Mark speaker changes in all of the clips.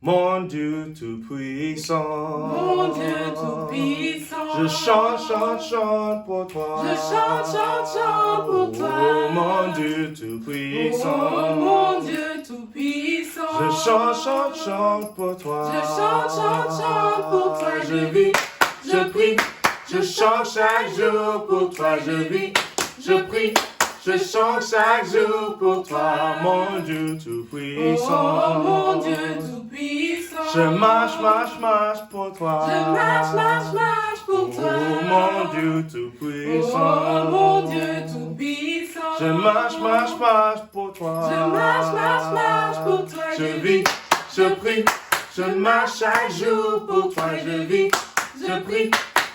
Speaker 1: Mon Dieu tout-puissant.
Speaker 2: Mon Dieu tout-puissant.
Speaker 1: Je chante, chante, chante pour toi.
Speaker 2: Je chante, chante, chante pour toi.
Speaker 1: Oh, mon Dieu tout-puissant.
Speaker 2: Oh, mon Dieu tout-puissant.
Speaker 1: Je chante, chante, chante pour toi.
Speaker 2: Je chante, chante, chante pour toi.
Speaker 1: Je vis, je prie, je chante chaque jour pour toi. Je vis, je prie, je chante chaque jour pour toi. Mon Dieu tout-puissant.
Speaker 2: Oh, mon Dieu tout-puissant.
Speaker 1: Je marche, marche, marche pour toi.
Speaker 2: Je marche, marche, marche pour toi.
Speaker 1: Oh, mon Dieu
Speaker 2: Oh,
Speaker 1: tout-puissant.
Speaker 2: mon Dieu tout-puissant.
Speaker 1: Je marche, marche, marche pour toi.
Speaker 2: Je marche, marche, marche pour toi.
Speaker 1: Je vis, je prie, je marche chaque jour pour toi. Je vis, je prie,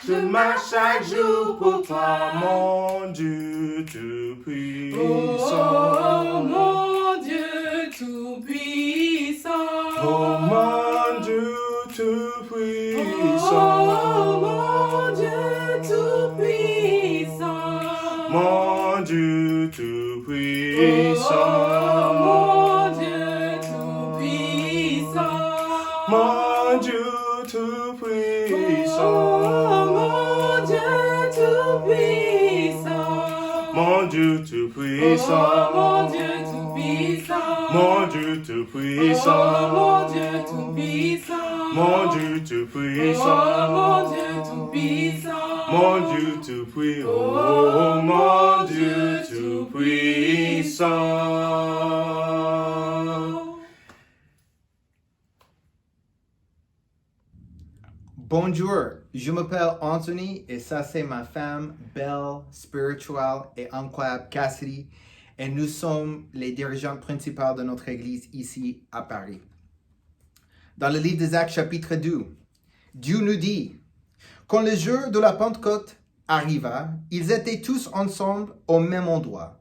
Speaker 1: je marche chaque jour pour toi. Mon Dieu tout-puissant.
Speaker 2: Oh, mon Dieu tout-puissant.
Speaker 1: Oh, mon Dieu tout-puissant.
Speaker 2: Oh, mon Dieu tout-puissant.
Speaker 1: Mon Dieu tout-puissant.
Speaker 2: Oh, mon Dieu tout-puissant.
Speaker 1: Mon Dieu tout-puissant.
Speaker 2: Oh, mon Dieu tout-puissant.
Speaker 1: Mon Dieu tout-puissant.
Speaker 2: Oh, mon Dieu tout-puissant.
Speaker 1: Mon Dieu tout-puissant.
Speaker 2: Oh, mon Dieu tout-puissant.
Speaker 1: Mon Dieu tout-puissant.
Speaker 2: Oh, mon Dieu tout-puissant.
Speaker 1: Mon Dieu tout-puissant. Oh, mon Dieu tout-puissant.
Speaker 3: Bonjour, je m'appelle Anthony et ça c'est ma femme belle, spirituelle et incroyable Cassidy et nous sommes les dirigeants principaux de notre église ici à Paris. Dans le livre des Actes chapitre 2, Dieu nous dit, quand le jour de la Pentecôte arriva, ils étaient tous ensemble au même endroit.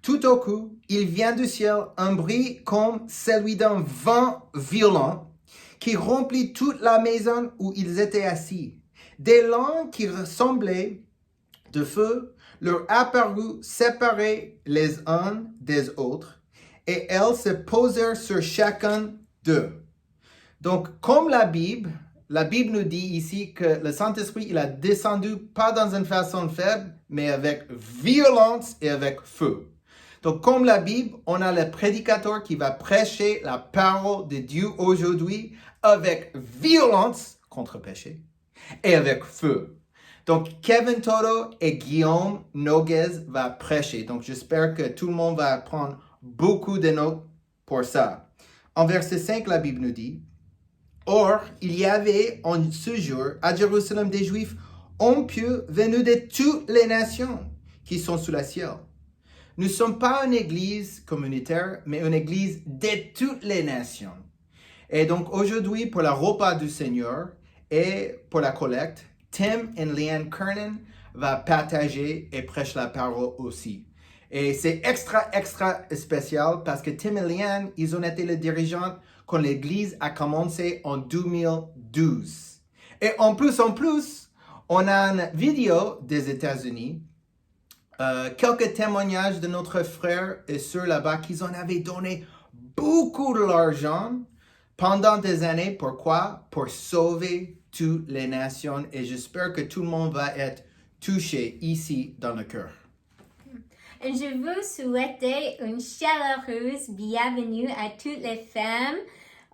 Speaker 3: Tout au coup, il vient du ciel un bruit comme celui d'un vent violent qui remplit toute la maison où ils étaient assis. Des langues qui ressemblaient de feu leur apparurent séparées les uns des autres, et elles se posèrent sur chacun d'eux. Donc, comme la Bible nous dit ici que le Saint-Esprit, il a descendu pas dans une façon faible, mais avec violence et avec feu. Donc, comme la Bible, on a le prédicateur qui va prêcher la parole de Dieu aujourd'hui avec violence contre le péché et avec feu. Donc, Kevin Toto et Guillaume Noguez va prêcher. Donc, j'espère que tout le monde va prendre beaucoup de notes pour ça. En verset 5, la Bible nous dit, « Or, il y avait en ce jour à Jérusalem des Juifs pieux venus de toutes les nations qui sont sous le ciel. Nous ne sommes pas une église communautaire, mais une église de toutes les nations. Et donc aujourd'hui, pour le repas du Seigneur et pour la collecte, Tim et Leanne Kernan va partager et prêcher la parole aussi. Et c'est extra spécial parce que Tim et Leanne, ils ont été les dirigeants quand l'église a commencé en 2012. Et en plus, on a une vidéo des États-Unis, quelques témoignages de notre frère et sœur là-bas qui en avaient donné beaucoup de l'argent pendant des années. Pourquoi? Pour sauver toutes les nations. Et j'espère que tout le monde va être touché ici dans le cœur.
Speaker 4: Je vous souhaiter une chaleureuse bienvenue à toutes les femmes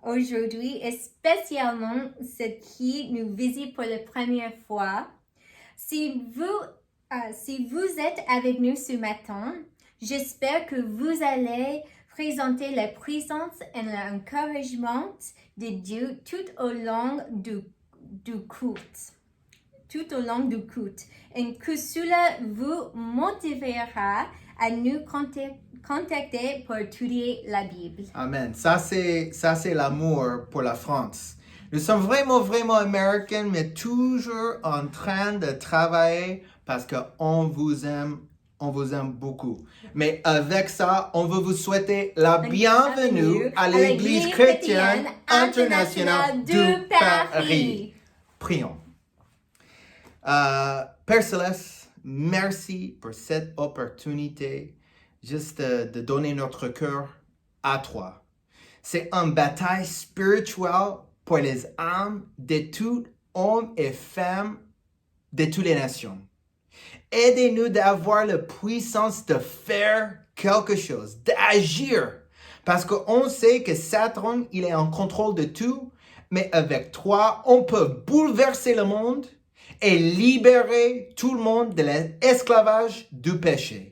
Speaker 4: aujourd'hui, et spécialement ceux qui nous visitent pour la première fois. Si vous êtes avec nous ce matin, j'espère que vous allez présenter la présence et l'encouragement de Dieu tout au long du culte. Tout au long du culte. Et que cela vous motivera à nous contacter pour étudier la Bible.
Speaker 3: Amen. Ça, c'est l'amour pour la France. Nous sommes vraiment américains, mais toujours en train de travailler parce qu'on vous aime. On vous aime beaucoup. Mais avec ça, on veut vous souhaiter la bienvenue à l'Église chrétienne internationale de Paris. Prions. Père Céleste, merci pour cette opportunité juste de donner notre cœur à toi. C'est une bataille spirituelle pour les âmes de tout hommes et femmes de toutes les nations. Aidez-nous d'avoir la puissance de faire quelque chose, d'agir. Parce qu'on sait que Satan, il est en contrôle de tout, mais avec toi, on peut bouleverser le monde et libérer tout le monde de l'esclavage du péché.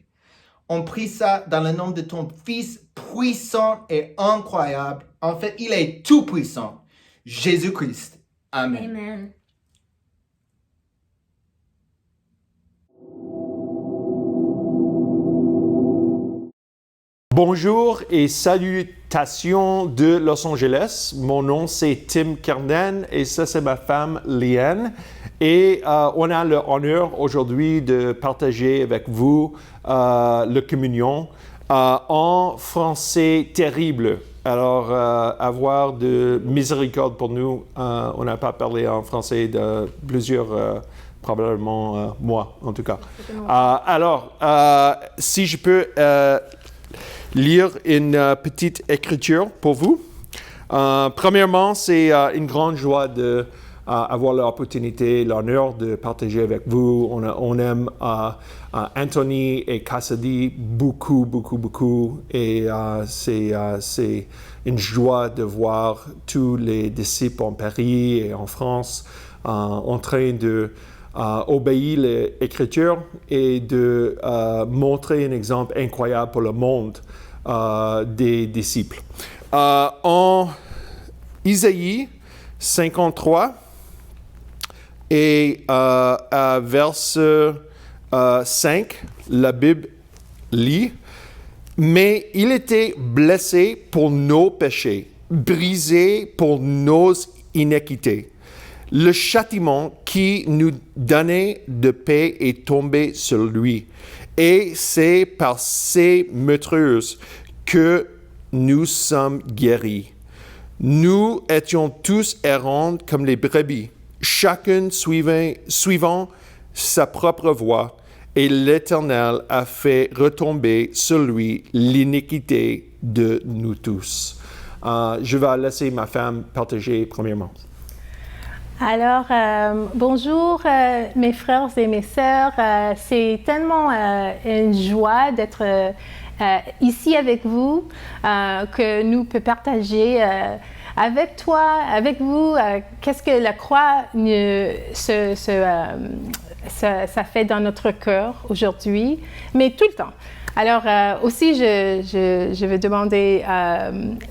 Speaker 3: On prie ça dans le nom de ton Fils puissant et incroyable. En fait, il est tout puissant. Jésus-Christ. Amen.
Speaker 4: Amen.
Speaker 5: Bonjour et salutations de Los Angeles. Mon nom c'est Tim Kernan et ça c'est ma femme Liane. Et on a l'honneur aujourd'hui de partager avec vous le communion en français terrible. Alors, avoir de miséricorde pour nous. On n'a pas parlé en français de plusieurs, probablement moi en tout cas. Alors, si je peux lire une petite écriture pour vous. Premièrement, c'est une grande joie de avoir l'opportunité, l'honneur de partager avec vous. On aime Anthony et Cassidy beaucoup. Et c'est une joie de voir tous les disciples en Paris et en France en train de obéir l'Écriture et de montrer un exemple incroyable pour le monde des disciples. En Isaïe 53 et à verset 5, la Bible lit « Mais il était blessé pour nos péchés, brisé pour nos iniquités. Le châtiment qui nous donnait de paix est tombé sur lui, et c'est par ses meurtres que nous sommes guéris. Nous étions tous errants comme les brebis, chacun suivant sa propre voie, et l'Éternel a fait retomber sur lui l'iniquité de nous tous. » Je vais laisser ma femme partager premièrement.
Speaker 6: Alors, bonjour mes frères et mes sœurs. C'est tellement une joie d'être ici avec vous, que nous pouvons partager avec toi, avec vous, qu'est-ce que la croix ça fait dans notre cœur aujourd'hui, mais tout le temps. Alors, aussi, je veux demander,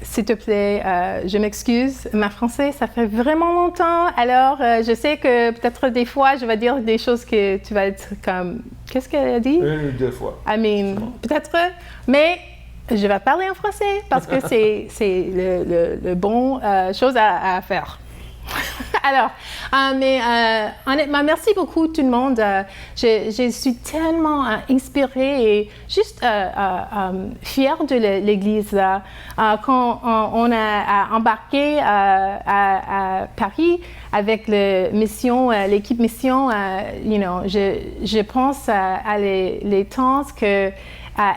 Speaker 6: s'il te plaît, je m'excuse, ma français, ça fait vraiment longtemps. Alors, je sais que peut-être des fois, je vais dire des choses que tu vas être comme, qu'est-ce qu'elle a dit?
Speaker 5: 1 ou 2 fois.
Speaker 6: I mean, peut-être, mais je vais parler en français parce que c'est le bon chose à faire. Alors, honnêtement, merci beaucoup tout le monde. Je suis tellement inspirée et juste fière de l'Église. Quand on a embarqué à Paris avec l'équipe mission, je pense à les temps que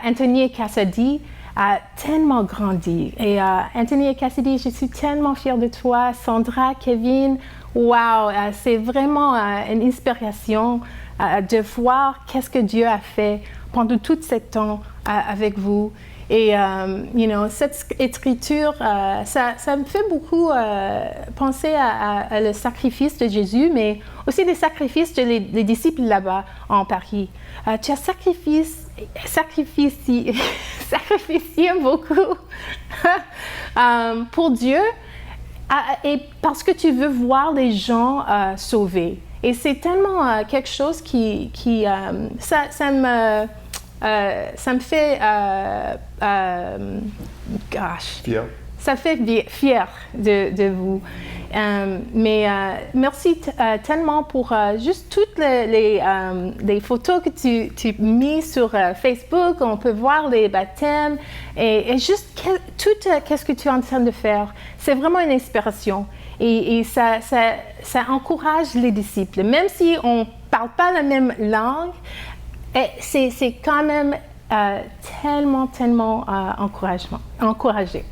Speaker 6: Anthony et Cassidy a tellement grandi. Et Anthony et Cassidy, je suis tellement fière de toi. Sandra, Kevin, wow, c'est vraiment une inspiration de voir qu'est-ce que Dieu a fait pendant tout ce temps avec vous. Et, cette écriture, ça me fait beaucoup penser à le sacrifice de Jésus, mais aussi des sacrifices des disciples là-bas en Paris. Tu as sacrifié beaucoup pour Dieu et parce que tu veux voir les gens sauvés. Et c'est tellement quelque chose ça me fait
Speaker 5: Fier.
Speaker 6: Ça fait fier de vous. Mais merci tellement pour juste toutes les photos que tu mis sur Facebook. On peut voir les baptêmes et juste tout qu'est-ce que tu es en train de faire. C'est vraiment une inspiration et ça encourage les disciples. Même si on ne parle pas la même langue, c'est quand même tellement encouragé.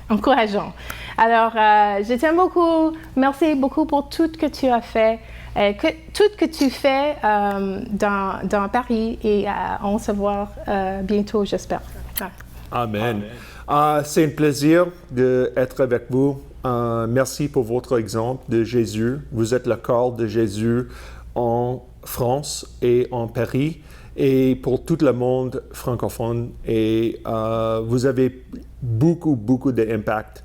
Speaker 6: encourageant. Alors, je t'aime beaucoup. Merci beaucoup pour tout ce que tu as fait, tout ce que tu fais dans Paris et on se voit bientôt, j'espère.
Speaker 5: Amen. C'est un plaisir d'être avec vous. Merci pour votre exemple de Jésus. Vous êtes le corps de Jésus en France et en Paris et pour tout le monde francophone. Et vous avez beaucoup d'impact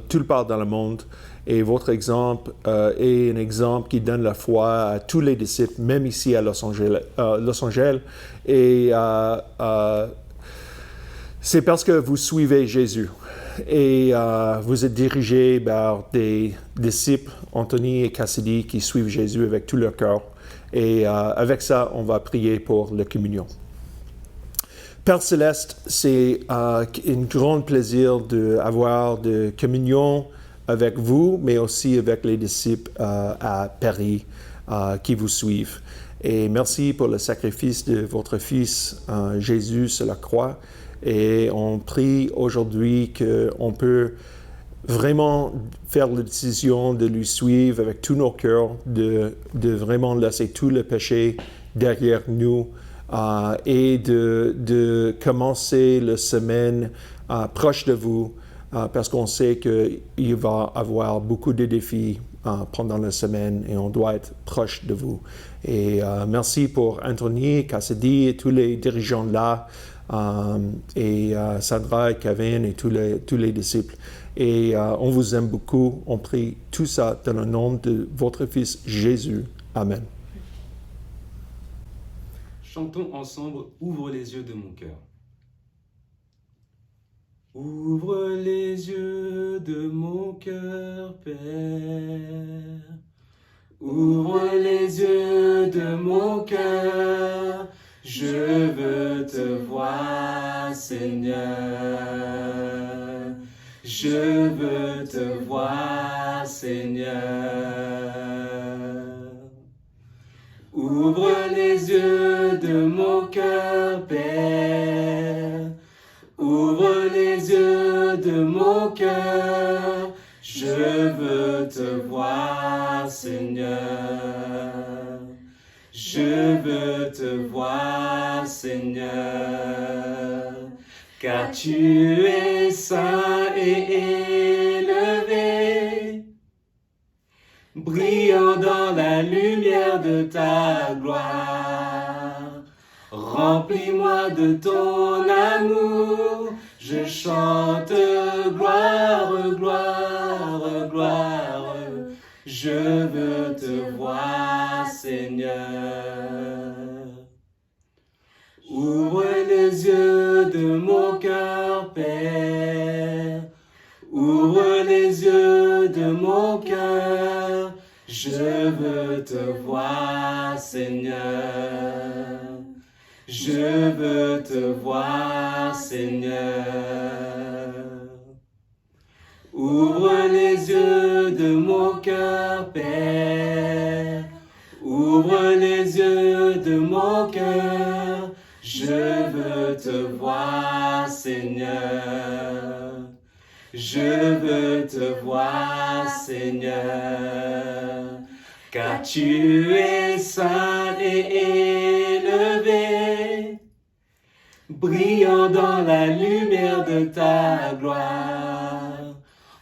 Speaker 5: tout part dans le monde. Et votre exemple est un exemple qui donne la foi à tous les disciples, même ici à Los Angeles. Et c'est parce que vous suivez Jésus. Et vous êtes dirigé par des disciples, Anthony et Cassidy, qui suivent Jésus avec tout leur cœur. Et avec ça, on va prier pour la communion. Père Céleste, c'est un grand plaisir d'avoir de communion avec vous, mais aussi avec les disciples à Paris qui vous suivent. Et merci pour le sacrifice de votre Fils Jésus sur la croix. Et on prie aujourd'hui qu'on peut vraiment faire la décision de lui suivre avec tous nos cœurs, de vraiment laisser tout le péché derrière nous et de commencer la semaine proche de vous parce qu'on sait qu'il va y avoir beaucoup de défis pendant la semaine et on doit être proche de vous. Et merci pour Anthony, Cassidy et tous les dirigeants là. Et Sandra et Kevin et tous les disciples. Et on vous aime beaucoup. On prie tout ça dans le nom de votre Fils Jésus. Amen.
Speaker 7: Chantons ensemble « Ouvre les yeux de mon cœur ». Ouvre les yeux de mon cœur, Père. Ouvre les yeux de mon cœur. Je veux te voir, Seigneur. Je veux te voir, Seigneur. Ouvre les yeux de mon cœur, Père. Ouvre les yeux de mon cœur. Je veux te voir, Seigneur. Je veux te voir, Seigneur, car tu es saint et élevé, brillant dans la lumière de ta gloire. Remplis-moi de ton amour, je chante gloire, gloire, gloire. Je veux te voir, Seigneur. Ouvre les yeux de mon cœur, Père. Ouvre les yeux de mon cœur. Je veux te voir, Seigneur. Je veux te voir, Seigneur. Ouvre les yeux de mon cœur, Père. Ouvre les yeux de mon cœur. Je veux te voir, Seigneur. Je veux te voir, Seigneur. Car tu es saint et élevé, brillant dans la lumière de ta gloire.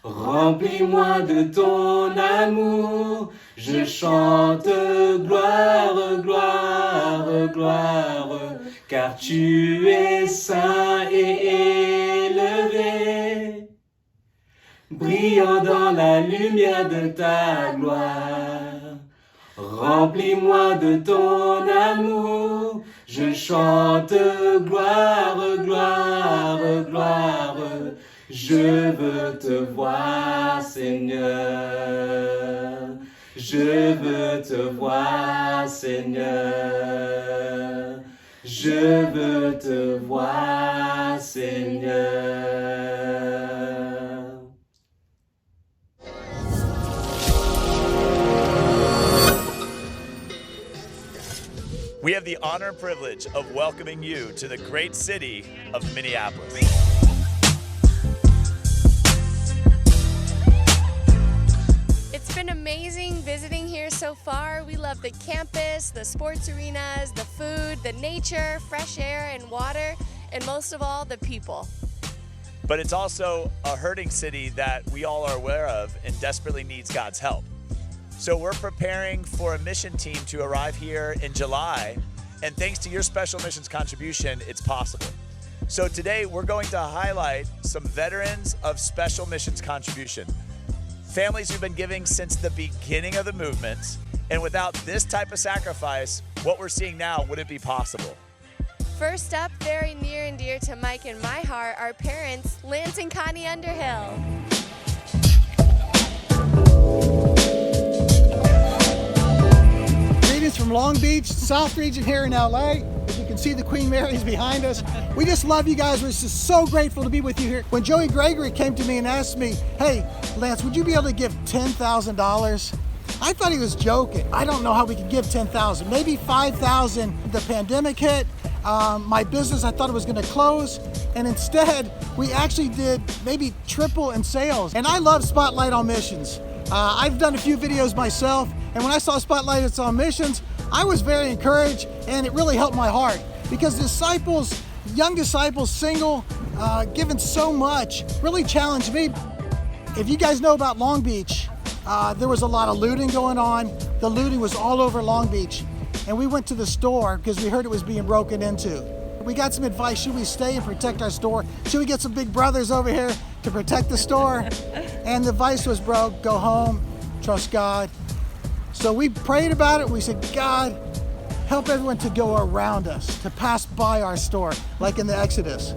Speaker 7: Remplis-moi de ton amour, je chante gloire, gloire, gloire, car tu es saint et élevé, brillant dans la lumière de ta gloire. Remplis-moi de ton amour, je chante gloire, gloire, gloire. Je veux te voir, Seigneur. Je veux te voir, Seigneur. Je veux te voir, Seigneur.
Speaker 8: We have the honor and privilege of welcoming you to the great city of Minneapolis.
Speaker 9: love the campus, the sports arenas, the food, the nature, fresh air and water, and most of all, the people.
Speaker 8: But it's also a hurting city that we all are aware of and desperately needs God's help. So we're preparing for a mission team to arrive here in July, and thanks to your special missions contribution, it's possible. So today we're going to highlight some veterans of special missions contribution. Families who've been giving since the beginning of the movement, and without this type of sacrifice, what we're seeing now wouldn't be possible.
Speaker 9: First up, very near and dear to Mike and my heart, our parents, Lance and Connie Underhill.
Speaker 10: Greetings from Long Beach, South Region here in LA. As you can see, the Queen Mary's behind us. We just love you guys. We're just so grateful to be with you here. When Joey Gregory came to me and asked me, hey, Lance, would you be able to give $10,000? I thought he was joking. I don't know how we could give $10,000, maybe $5,000. The pandemic hit. My business, I thought it was going to close, and instead we actually did maybe triple in sales. And I love Spotlight on Missions. I've done a few videos myself, and when I saw Spotlight on Missions, I was very encouraged, and it really helped my heart because disciples, young disciples, single, giving so much, really challenged me. If you guys know about Long Beach, there was a lot of looting going on. The looting was all over Long Beach. And we went to the store because we heard it was being broken into. We got some advice, should we stay and protect our store? Should we get some big brothers over here to protect the store? And the advice was, bro, go home, trust God. So we prayed about it. We said, God, help everyone to go around us, to pass by our store, like in the Exodus.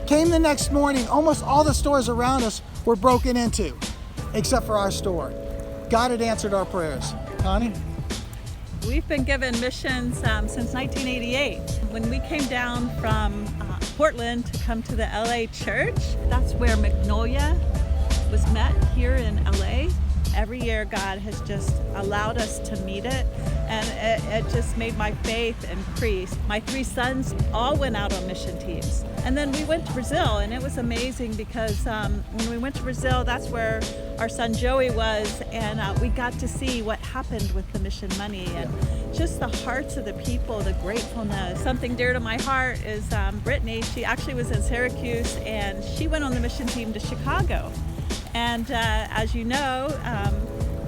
Speaker 10: Came the next morning, almost all the stores around us were broken into, except for our store. God had answered our prayers. Connie?
Speaker 11: We've been given missions since 1988. When we came down from Portland to come to the LA church, that's where Magnolia was met here in LA. Every year God has just allowed us to meet it, and it just made my faith increase. My 3 sons all went out on mission teams. And then we went to Brazil, and it was amazing because when we went to Brazil, that's where our son Joey was, and we got to see what happened with the mission money and just the hearts of the people, the gratefulness. Something dear to my heart is Brittany. She actually was in Syracuse, and she went on the mission team to Chicago. And as you know,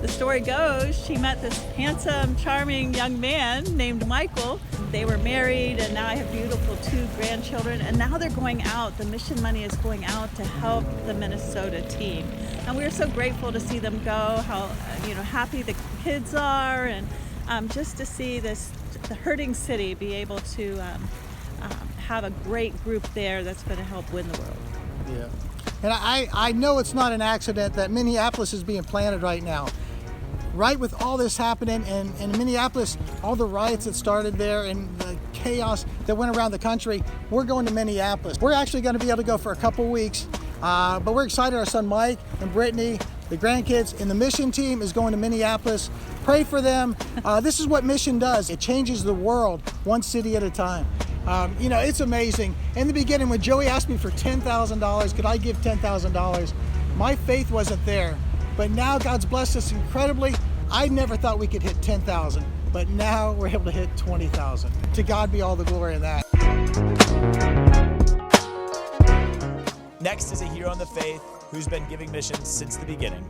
Speaker 11: the story goes, she met this handsome, charming young man named Michael. They were married, and now I have beautiful 2 grandchildren. And now they're going out. The mission money is going out to help the Minnesota team. And we're so grateful to see them go, how happy the kids are, and just to see the hurting city be able to have a great group there that's going to help win the world.
Speaker 10: Yeah. And I know it's not an accident that Minneapolis is being planted right now. Right with all this happening in Minneapolis, all the riots that started there and the chaos that went around the country, we're going to Minneapolis. We're actually going to be able to go for a couple weeks, but we're excited. Our son Mike and Brittany, the grandkids, and the mission team is going to Minneapolis. Pray for them. This is what mission does. It changes the world one city at a time. It's amazing. In the beginning, when Joey asked me for $10,000, could I give $10,000? My faith wasn't there. But now God's blessed us incredibly. I never thought we could hit 10,000, but now we're able to hit 20,000. To God be all the glory in that.
Speaker 8: Next is a hero in the faith who's been giving missions since the beginning.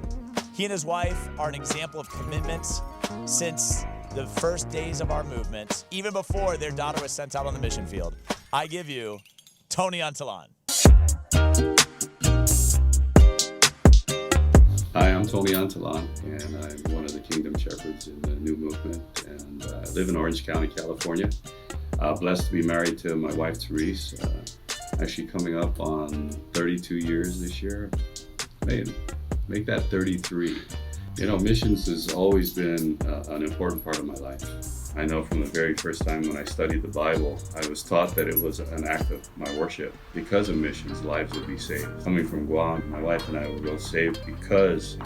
Speaker 8: He and his wife are an example of commitment since the first days of our movement, even before their daughter was sent out on the mission field. I give you Tony Antolin.
Speaker 12: Hi, I'm Tony Antolin, and I'm one of the Kingdom Shepherds in the New Movement, and I live in Orange County, California. Blessed to be married to my wife, Therese, actually coming up on 32 years this year. Make that 33. Missions has always been an important part of my life. I know from the very first time when I studied the Bible, I was taught that it was an act of my worship. Because of missions, lives would be saved. Coming from Guam, my wife and I were both saved because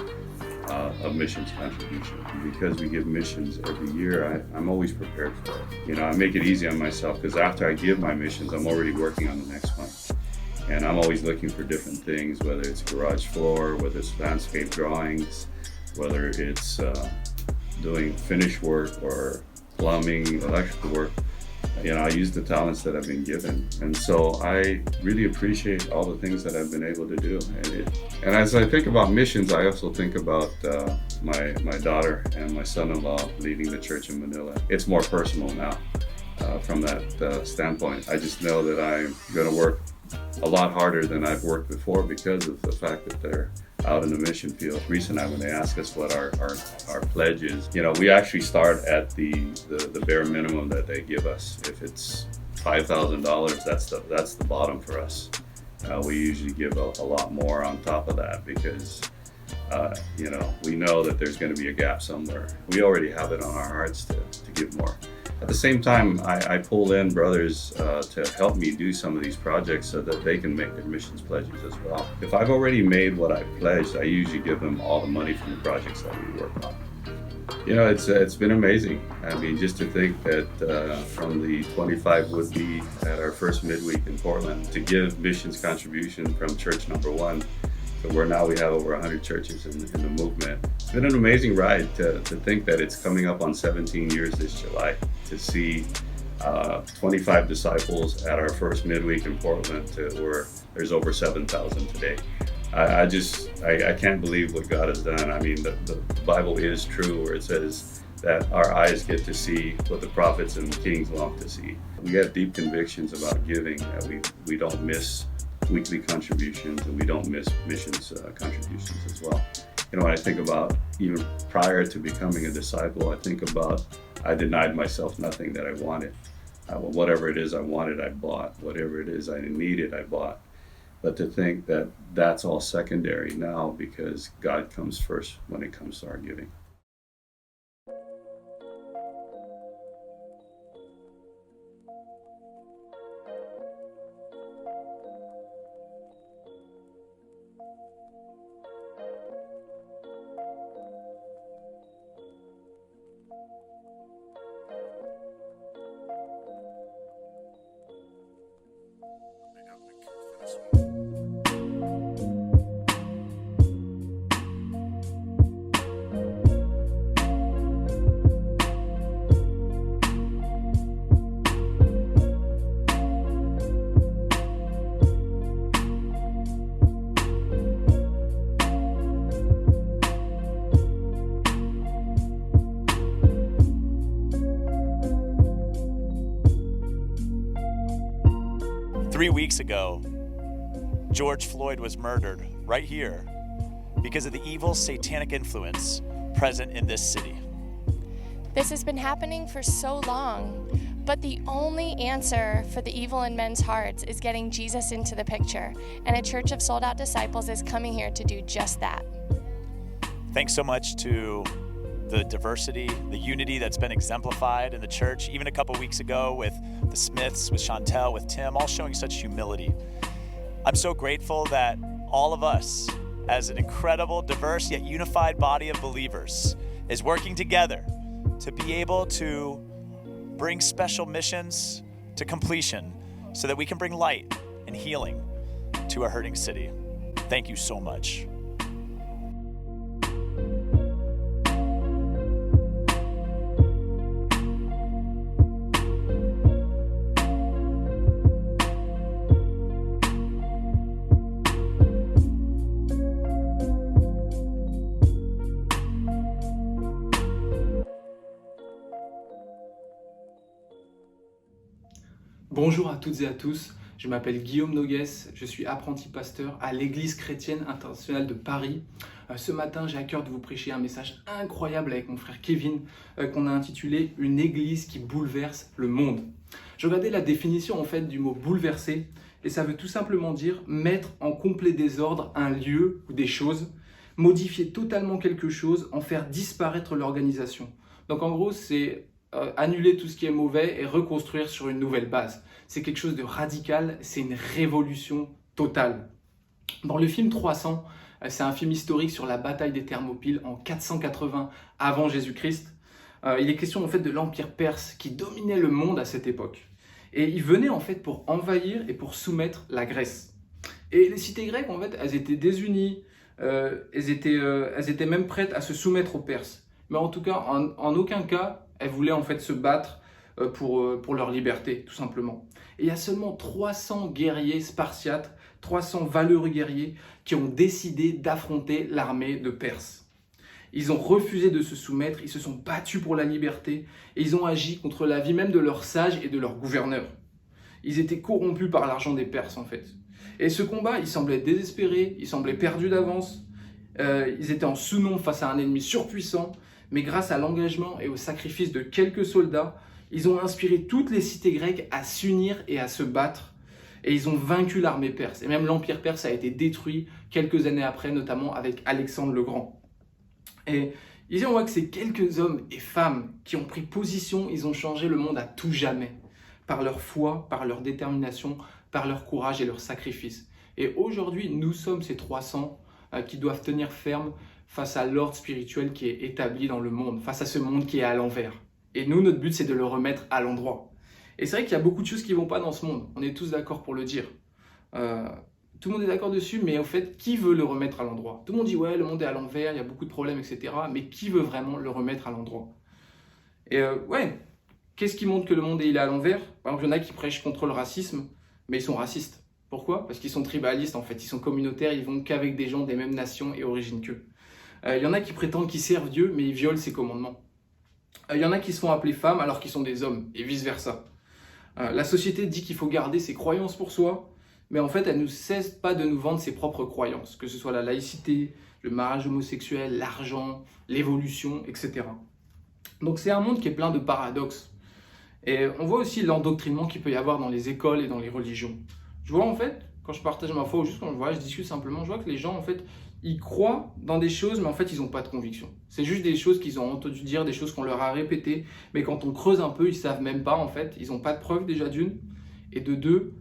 Speaker 12: of missions contribution. And because we give missions every year, I'm always prepared for it. I make it easy on myself because after I give my missions, I'm already working on the next one. And I'm always looking for different things, whether it's garage floor, whether it's landscape drawings, whether it's doing finish work or plumbing, electrical work. You know, I use the talents that I've been given. And so I really appreciate all the things that I've been able to do. And as I think about missions, I also think about my daughter and my son-in-law leading the church in Manila. It's more personal now from that standpoint. I just know that I'm going to work a lot harder than I've worked before because of the fact that they're out in the mission field. Reese and I, when they ask us what our pledge is, you know, we actually start at the bare minimum that they give us. If it's $5,000, that's the bottom for us. We usually give a lot more on top of that because you know, we know that there's going to be a gap somewhere. We already have it on our hearts to give more. At the same time, I pull in brothers to help me do some of these projects so that they can make their missions pledges as well. If I've already made what I pledged, I usually give them all the money from the projects that we work on. You know, it's been amazing. I mean, just to think that from the 25 would-be at our first midweek in Portland to give missions contribution from church number 1 to where now we have over 100 churches in the movement. It's been an amazing ride to think that it's coming up on 17 years this July, to see 25 disciples at our first midweek in Portland to where there's over 7,000 today. I can't believe what God has done. I mean, the Bible is true where it says that our eyes get to see what the prophets and the kings long to see. We have deep convictions about giving, that we don't miss weekly contributions and we don't miss missions contributions as well. You know, when I think about even prior to becoming a disciple, I think about I denied myself nothing that I wanted. Whatever it is I wanted, I bought. Whatever it is I needed, I bought. But to think that that's all secondary now because God comes first when it comes to our giving.
Speaker 8: Three weeks ago, George Floyd was murdered right here because of the evil satanic influence present in this city.
Speaker 9: This has been happening for so long, but the only answer for the evil in men's hearts is getting Jesus into the picture, and a church of sold-out disciples is coming here to do just that.
Speaker 8: Thanks so much to the diversity, the unity that's been exemplified in the church, even a couple weeks ago with the Smiths, with Chantel, with Tim, all showing such humility. I'm so grateful that all of us, as an incredible, diverse, yet unified body of believers, is working together to be able to bring special missions to completion so that we can bring light and healing to a hurting city. Thank you so much.
Speaker 7: Bonjour à toutes et à tous, je m'appelle Guillaume Nogues, je suis apprenti pasteur à l'Église chrétienne internationale de Paris. Ce matin, j'ai à cœur de vous prêcher un message incroyable avec mon frère Kevin qu'on a intitulé « Une église qui bouleverse le monde ». Je regardais la définition en fait du mot « bouleverser » et ça veut tout simplement dire mettre en complet désordre un lieu ou des choses, modifier totalement quelque chose, en faire disparaître l'organisation. Donc en gros, c'est annuler tout ce qui est mauvais et reconstruire sur une nouvelle base. C'est quelque chose de radical, c'est une révolution totale. Dans le film 300, c'est un film historique sur la bataille des Thermopyles en 480 avant Jésus-Christ. Il est question en fait de l'Empire perse qui dominait le monde à cette époque. Et il venait en fait pour envahir et pour soumettre la Grèce. Et les cités grecques en fait, elles étaient désunies, elles étaient même prêtes à se soumettre aux Perses. mais en tout cas, en aucun cas, elles voulaient en fait se battre pour leur liberté, tout simplement. Et il y a seulement 300 guerriers spartiates, 300 valeureux guerriers qui ont décidé d'affronter l'armée de Perse. Ils ont refusé de se soumettre, ils se sont battus pour la liberté et ils ont agi contre la vie même de leurs sages et de leurs gouverneurs. Ils étaient corrompus par l'argent des Perses en fait. Et ce combat, il semblait désespéré, il semblait perdu d'avance. Ils étaient en sous-nombre face à un ennemi surpuissant, mais grâce à l'engagement et au sacrifice de quelques soldats, ils ont inspiré toutes les cités grecques à s'unir et à se battre. Et ils ont vaincu l'armée perse. Et même l'empire perse a été détruit quelques années après, notamment avec Alexandre le Grand. Et ici, on voit que ces quelques hommes et femmes qui ont pris position, ils ont changé le monde à tout jamais. Par leur foi, par leur détermination, par leur courage et leur sacrifice. Et aujourd'hui, nous sommes ces 300 qui doivent tenir ferme face à l'ordre spirituel qui est établi dans le monde, face à ce monde qui est à l'envers. Et nous, notre but, c'est de le remettre à l'endroit. Et c'est vrai qu'il y a beaucoup de choses qui ne vont pas dans ce monde. On est tous d'accord pour le dire. Tout le monde est d'accord dessus, mais en fait, qui veut le remettre à l'endroit? Tout le monde dit, ouais, le monde est à l'envers, il y a beaucoup de problèmes, etc. Mais qui veut vraiment le remettre à l'endroit? Et qu'est-ce qui montre que le monde il est à l'envers? Par exemple, il y en a qui prêchent contre le racisme, mais ils sont racistes. Pourquoi? Parce qu'ils sont tribalistes, en fait. Ils sont communautaires, ils vont qu'avec des gens des mêmes nations et origines qu'eux. Il y en a qui prétendent qu'ils servent Dieu, mais ils violent ses commandements. Il y en a qui se font appeler femmes alors qu'ils sont des hommes, et vice-versa. La société dit qu'il faut garder ses croyances pour soi, mais en fait, elle ne cesse pas de nous vendre ses propres croyances, que ce soit la laïcité, le mariage homosexuel, l'argent, l'évolution, etc. Donc c'est un monde qui est plein de paradoxes. Et on voit aussi l'endoctrinement qu'il peut y avoir dans les écoles et dans les religions. Je vois en fait, quand je partage ma foi ou juste quand je discute simplement, je vois que les gens en fait, ils croient dans des choses, mais en fait, ils n'ont pas de conviction. C'est juste des choses qu'ils ont entendu dire, des choses qu'on leur a répétées, mais quand on creuse un peu, ils ne savent même pas en fait. Ils n'ont pas de preuves déjà d'une, et de deux,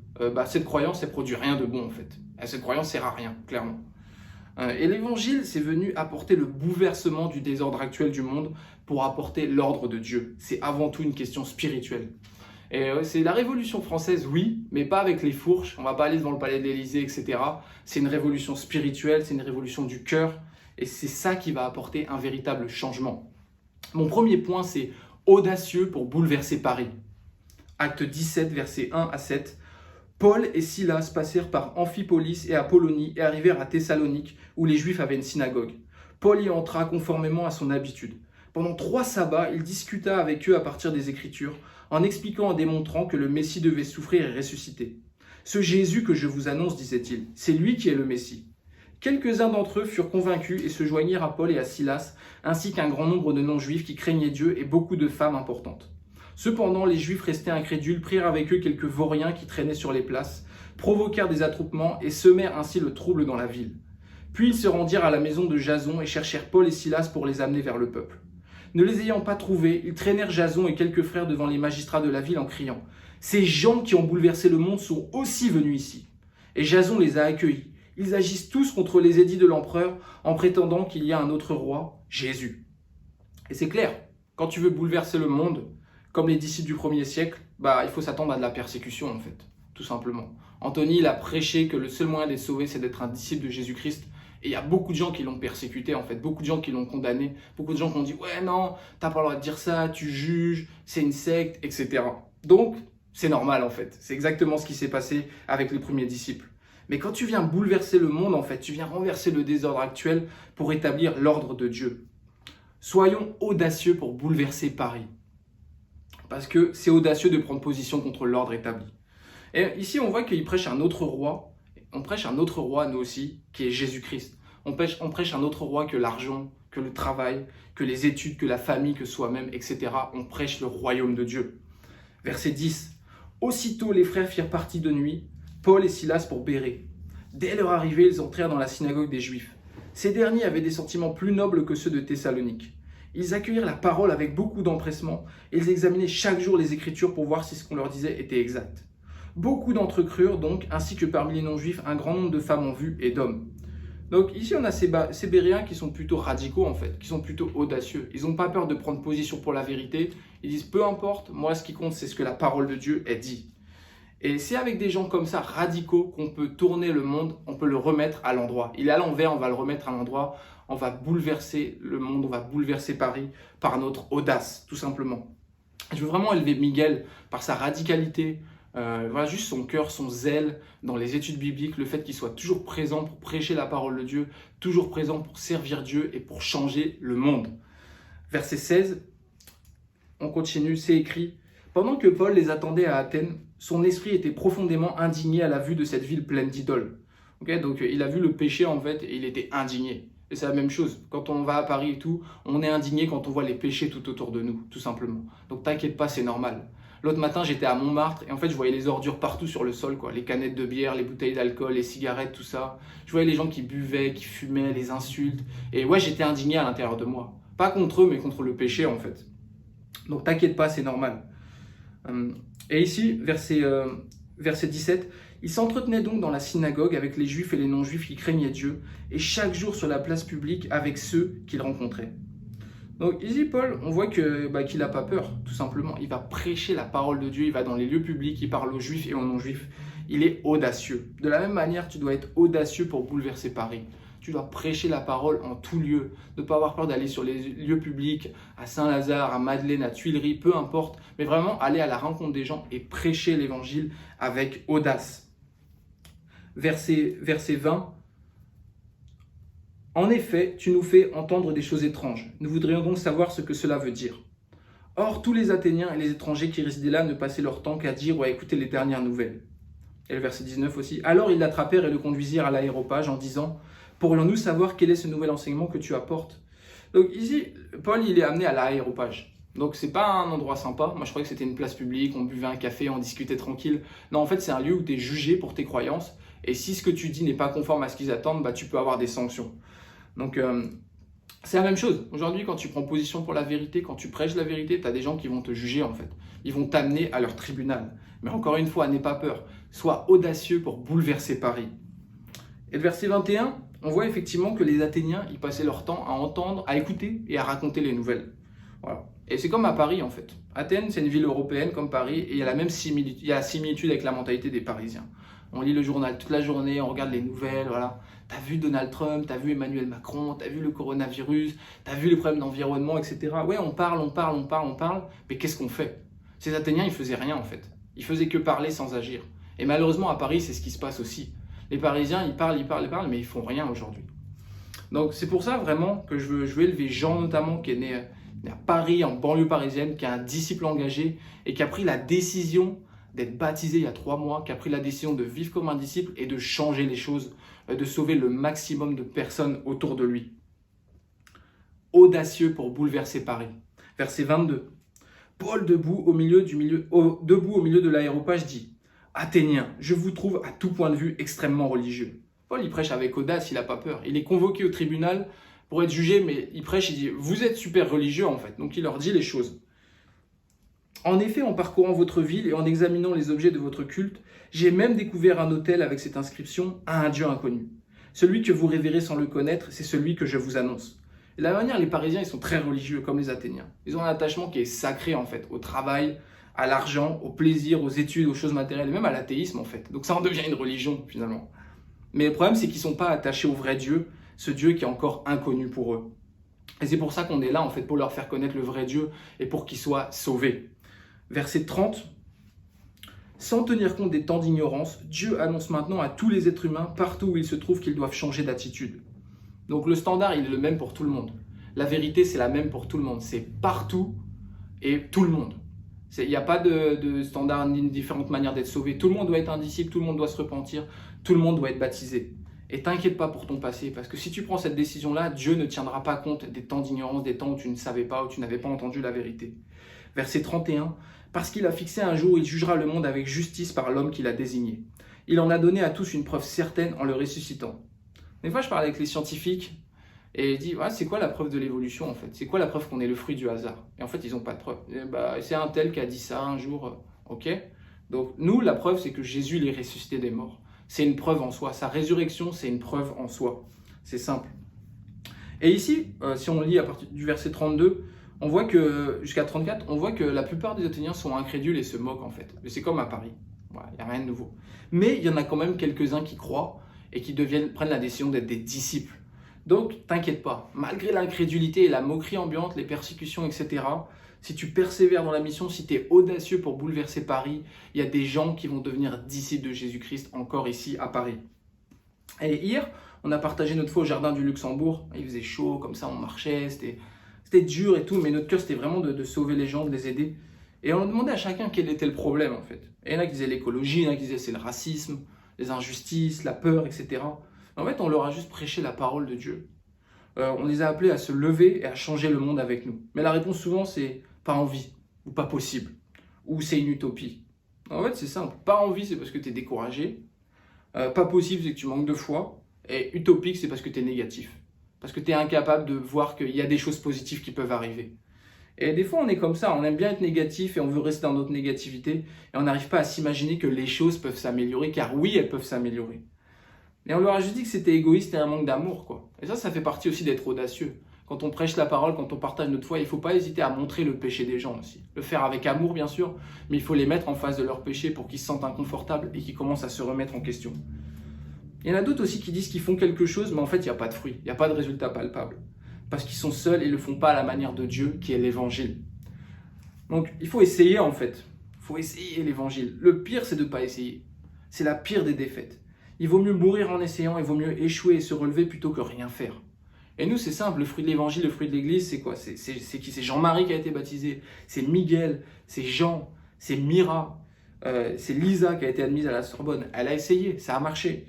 Speaker 7: cette croyance, elle produit rien de bon en fait. Cette croyance sert à rien, clairement. Et l'évangile, c'est venu apporter le bouleversement du désordre actuel du monde pour apporter l'ordre de Dieu. C'est avant tout une question spirituelle. Et c'est la Révolution française, oui, mais pas avec les fourches. On ne va pas aller devant le palais de l'Élysée, etc. C'est une révolution spirituelle, c'est une révolution du cœur. Et c'est ça qui va apporter un véritable changement. Mon premier point, c'est audacieux pour bouleverser Paris. Acte 17, versets 1 à 7. Paul et Silas passèrent par Amphipolis et Apollonie et arrivèrent à Thessalonique, où les Juifs avaient une synagogue. Paul y entra conformément à son habitude. Pendant 3 sabbats, il discuta avec eux à partir des Écritures, en expliquant et démontrant que le Messie devait souffrir et ressusciter. « Ce Jésus que je vous annonce, disait-il, c'est lui qui est le Messie. » Quelques-uns d'entre eux furent convaincus et se joignirent à Paul et à Silas, ainsi qu'un grand nombre de non-juifs qui craignaient Dieu et beaucoup de femmes importantes. Cependant, les Juifs restés incrédules prirent avec eux quelques vauriens qui traînaient sur les places, provoquèrent des attroupements et semèrent ainsi le trouble dans la ville. Puis ils se rendirent à la maison de Jason et cherchèrent Paul et Silas pour les amener vers le peuple. Ne les ayant pas trouvés, ils traînèrent Jason et quelques frères devant les magistrats de la ville en criant « Ces gens qui ont bouleversé le monde sont aussi venus ici. » Et Jason les a accueillis. Ils agissent tous contre les édits de l'empereur en prétendant qu'il y a un autre roi, Jésus. Et c'est clair, quand tu veux bouleverser le monde, comme les disciples du 1er siècle, il faut s'attendre à de la persécution en fait, tout simplement. Anthony, il a prêché que le seul moyen d'être sauvé, c'est d'être un disciple de Jésus-Christ. Et il y a beaucoup de gens qui l'ont persécuté en fait, beaucoup de gens qui l'ont condamné, beaucoup de gens qui ont dit « Ouais, non, t'as pas le droit de dire ça, tu juges, c'est une secte, etc. » Donc, c'est normal en fait. C'est exactement ce qui s'est passé avec les premiers disciples. Mais quand tu viens bouleverser le monde, en fait, tu viens renverser le désordre actuel pour établir l'ordre de Dieu. Soyons audacieux pour bouleverser Paris. Parce que c'est audacieux de prendre position contre l'ordre établi. Et ici, on voit qu'il prêche un autre roi. On prêche un autre roi, nous aussi, qui est Jésus-Christ. On prêche un autre roi que l'argent, que le travail, que les études, que la famille, que soi-même, etc. On prêche le royaume de Dieu. Verset 10. Aussitôt, les frères firent partie de nuit, Paul et Silas pour Bérée. Dès leur arrivée, ils entrèrent dans la synagogue des Juifs. Ces derniers avaient des sentiments plus nobles que ceux de Thessalonique. Ils accueillirent la parole avec beaucoup d'empressement et ils examinaient chaque jour les Écritures pour voir si ce qu'on leur disait était exact. Beaucoup d'entre eux crurent donc, ainsi que parmi les non-juifs, un grand nombre de femmes en vue et d'hommes. Donc ici, on a ces Béréens qui sont plutôt radicaux en fait, qui sont plutôt audacieux. Ils n'ont pas peur de prendre position pour la vérité. Ils disent, peu importe, moi ce qui compte, c'est ce que la parole de Dieu est dit. Et c'est avec des gens comme ça, radicaux, qu'on peut tourner le monde, on peut le remettre à l'endroit. Il est à l'envers, on va le remettre à l'endroit, on va bouleverser le monde, on va bouleverser Paris par notre audace, tout simplement. Je veux vraiment élever Miguel par sa radicalité, voilà, juste son cœur, son zèle dans les études bibliques, le fait qu'il soit toujours présent pour prêcher la parole de Dieu, toujours présent pour servir Dieu et pour changer le monde. Verset 16, on continue, c'est écrit « Pendant que Paul les attendait à Athènes, son esprit était profondément indigné à la vue de cette ville pleine d'idoles. » Donc il a vu le péché en fait et il était indigné. Et c'est la même chose, quand on va à Paris et tout, on est indigné quand on voit les péchés tout autour de nous, tout simplement. Donc t'inquiète pas, c'est normal. L'autre matin, j'étais à Montmartre et en fait, je voyais les ordures partout sur le sol, quoi. Les canettes de bière, les bouteilles d'alcool, les cigarettes, tout ça. Je voyais les gens qui buvaient, qui fumaient, les insultes. Et ouais, j'étais indigné à l'intérieur de moi. Pas contre eux, mais contre le péché, en fait. Donc t'inquiète pas, c'est normal. Et ici, verset 17, « Il s'entretenait donc dans la synagogue avec les Juifs et les non-Juifs qui craignaient Dieu, et chaque jour sur la place publique avec ceux qu'il rencontrait. » Donc ici, Paul, on voit qu'il n'a pas peur, tout simplement. Il va prêcher la parole de Dieu, il va dans les lieux publics, il parle aux Juifs et aux non-Juifs. Il est audacieux. De la même manière, tu dois être audacieux pour bouleverser Paris. Tu dois prêcher la parole en tout lieu, ne pas avoir peur d'aller sur les lieux publics, à Saint-Lazare, à Madeleine, à Tuileries, peu importe, mais vraiment aller à la rencontre des gens et prêcher l'évangile avec audace. Verset 20. En effet, tu nous fais entendre des choses étranges. Nous voudrions donc savoir ce que cela veut dire. Or, tous les Athéniens et les étrangers qui résidaient là ne passaient leur temps qu'à dire ou à écouter les dernières nouvelles. Et le verset 19 aussi. Alors ils l'attrapèrent et le conduisirent à l'aéropage en disant « Pourrions-nous savoir quel est ce nouvel enseignement que tu apportes ?» Donc ici, Paul, il est amené à l'aéropage. Donc c'est pas un endroit sympa. Moi, je croyais que c'était une place publique, on buvait un café, on discutait tranquille. Non, en fait, c'est un lieu où tu es jugé pour tes croyances. Et si ce que tu dis n'est pas conforme à ce qu'ils attendent, tu peux avoir des sanctions. Donc, c'est la même chose. Aujourd'hui, quand tu prends position pour la vérité, quand tu prêches la vérité, tu as des gens qui vont te juger, en fait. Ils vont t'amener à leur tribunal. Mais encore une fois, n'aie pas peur. Sois audacieux pour bouleverser Paris. Et le verset 21, on voit effectivement que les Athéniens, ils passaient leur temps à entendre, à écouter et à raconter les nouvelles. Voilà. Et c'est comme à Paris, en fait. Athènes, c'est une ville européenne comme Paris, et il y a la même similitude avec la mentalité des Parisiens. On lit le journal toute la journée, on regarde les nouvelles, voilà. T'as vu Donald Trump, t'as vu Emmanuel Macron, t'as vu le coronavirus, t'as vu les problèmes d'environnement, etc. Ouais, on parle, mais qu'est-ce qu'on fait? Ces Athéniens, ils faisaient rien en fait. Ils faisaient que parler sans agir. Et malheureusement, à Paris, c'est ce qui se passe aussi. Les Parisiens, ils parlent, mais ils font rien aujourd'hui. Donc c'est pour ça vraiment que je veux élever Jean notamment, qui est né à Paris, en banlieue parisienne, qui est un disciple engagé et qui a pris la décision d'être baptisé il y a 3 mois, qui a pris la décision de vivre comme un disciple et de changer les choses, de sauver le maximum de personnes autour de lui. Audacieux pour bouleverser Paris. Verset 22. Paul, debout au milieu de l'aéropage, dit « Athéniens, je vous trouve à tout point de vue extrêmement religieux. » Paul, il prêche avec audace, il n'a pas peur. Il est convoqué au tribunal pour être jugé, mais il prêche, il dit « Vous êtes super religieux en fait. » Donc il leur dit les choses. En effet, en parcourant votre ville et en examinant les objets de votre culte, j'ai même découvert un autel avec cette inscription « à un Dieu inconnu ». Celui que vous révérez sans le connaître, c'est celui que je vous annonce. Et de la manière, les Parisiens, ils sont très religieux, comme les Athéniens. Ils ont un attachement qui est sacré, en fait, au travail, à l'argent, au plaisir, aux études, aux choses matérielles, et même à l'athéisme, en fait. Donc ça en devient une religion, finalement. Mais le problème, c'est qu'ils ne sont pas attachés au vrai Dieu, ce Dieu qui est encore inconnu pour eux. Et c'est pour ça qu'on est là, en fait, pour leur faire connaître le vrai Dieu et pour qu'ils soient sauvés. Verset 30. Sans tenir compte des temps d'ignorance, Dieu annonce maintenant à tous les êtres humains, partout où ils se trouvent, qu'ils doivent changer d'attitude. Donc le standard, il est le même pour tout le monde. La vérité, c'est la même pour tout le monde. C'est partout et tout le monde. Il n'y a pas de standard ni de différentes manières d'être sauvé. Tout le monde doit être un disciple, tout le monde doit se repentir, tout le monde doit être baptisé. Et t'inquiète pas pour ton passé, parce que si tu prends cette décision-là, Dieu ne tiendra pas compte des temps d'ignorance, des temps où tu ne savais pas, où tu n'avais pas entendu la vérité. Verset 31. Parce qu'il a fixé un jour où il jugera le monde avec justice par l'homme qu'il a désigné. Il en a donné à tous une preuve certaine en le ressuscitant. Des fois, je parle avec les scientifiques et ils disent c'est quoi la preuve de l'évolution en fait? C'est quoi la preuve qu'on est le fruit du hasard? Et en fait, ils n'ont pas de preuve. C'est un tel qui a dit ça un jour, ok? Donc, nous, la preuve, c'est que Jésus il est ressuscité des morts. C'est une preuve en soi. Sa résurrection, c'est une preuve en soi. C'est simple. Et ici, si on lit à partir du verset 32, on voit que, jusqu'à 34, on voit que la plupart des Athéniens sont incrédules et se moquent en fait. Mais c'est comme à Paris. Voilà, il n'y a rien de nouveau. Mais il y en a quand même quelques-uns qui croient et qui prennent la décision d'être des disciples. Donc, t'inquiète pas, malgré l'incrédulité et la moquerie ambiante, les persécutions, etc., si tu persévères dans la mission, si tu es audacieux pour bouleverser Paris, il y a des gens qui vont devenir disciples de Jésus-Christ encore ici à Paris. Et hier, on a partagé notre foi au jardin du Luxembourg. Il faisait chaud, comme ça, on marchait, c'était dur et tout, mais notre cœur, c'était vraiment de sauver les gens, de les aider. Et on a demandé à chacun quel était le problème, en fait. Et il y en a qui disaient l'écologie, il y en a qui disaient c'est le racisme, les injustices, la peur, etc. En fait, on leur a juste prêché la parole de Dieu. On les a appelés à se lever et à changer le monde avec nous. Mais la réponse souvent, c'est pas envie, ou pas possible, ou c'est une utopie. En fait, c'est simple. Pas envie, c'est parce que tu es découragé. Pas possible, c'est que tu manques de foi. Et utopique, c'est parce que tu es négatif. Parce que tu es incapable de voir qu'il y a des choses positives qui peuvent arriver. Et des fois, on est comme ça. On aime bien être négatif et on veut rester dans notre négativité. Et on n'arrive pas à s'imaginer que les choses peuvent s'améliorer, car oui, elles peuvent s'améliorer. Et on leur a juste dit que c'était égoïste et un manque d'amour, quoi. Et ça fait partie aussi d'être audacieux. Quand on prêche la parole, quand on partage notre foi, il ne faut pas hésiter à montrer le péché des gens aussi. Le faire avec amour, bien sûr, mais il faut les mettre en face de leur péché pour qu'ils se sentent inconfortables et qu'ils commencent à se remettre en question. Il y en a d'autres aussi qui disent qu'ils font quelque chose, mais en fait, il n'y a pas de fruit, il n'y a pas de résultat palpable. Parce qu'ils sont seuls et ne le font pas à la manière de Dieu, qui est l'évangile. Donc, il faut essayer, en fait. Il faut essayer l'évangile. Le pire, c'est de ne pas essayer. C'est la pire des défaites. Il vaut mieux mourir en essayant, il vaut mieux échouer et se relever plutôt que rien faire. Et nous, c'est simple, le fruit de l'évangile, le fruit de l'église, c'est quoi? C'est qui? C'est Jean-Marie qui a été baptisé, c'est Miguel, c'est Jean, c'est Mira, c'est Lisa qui a été admise à la Sorbonne. Elle a essayé, ça a marché.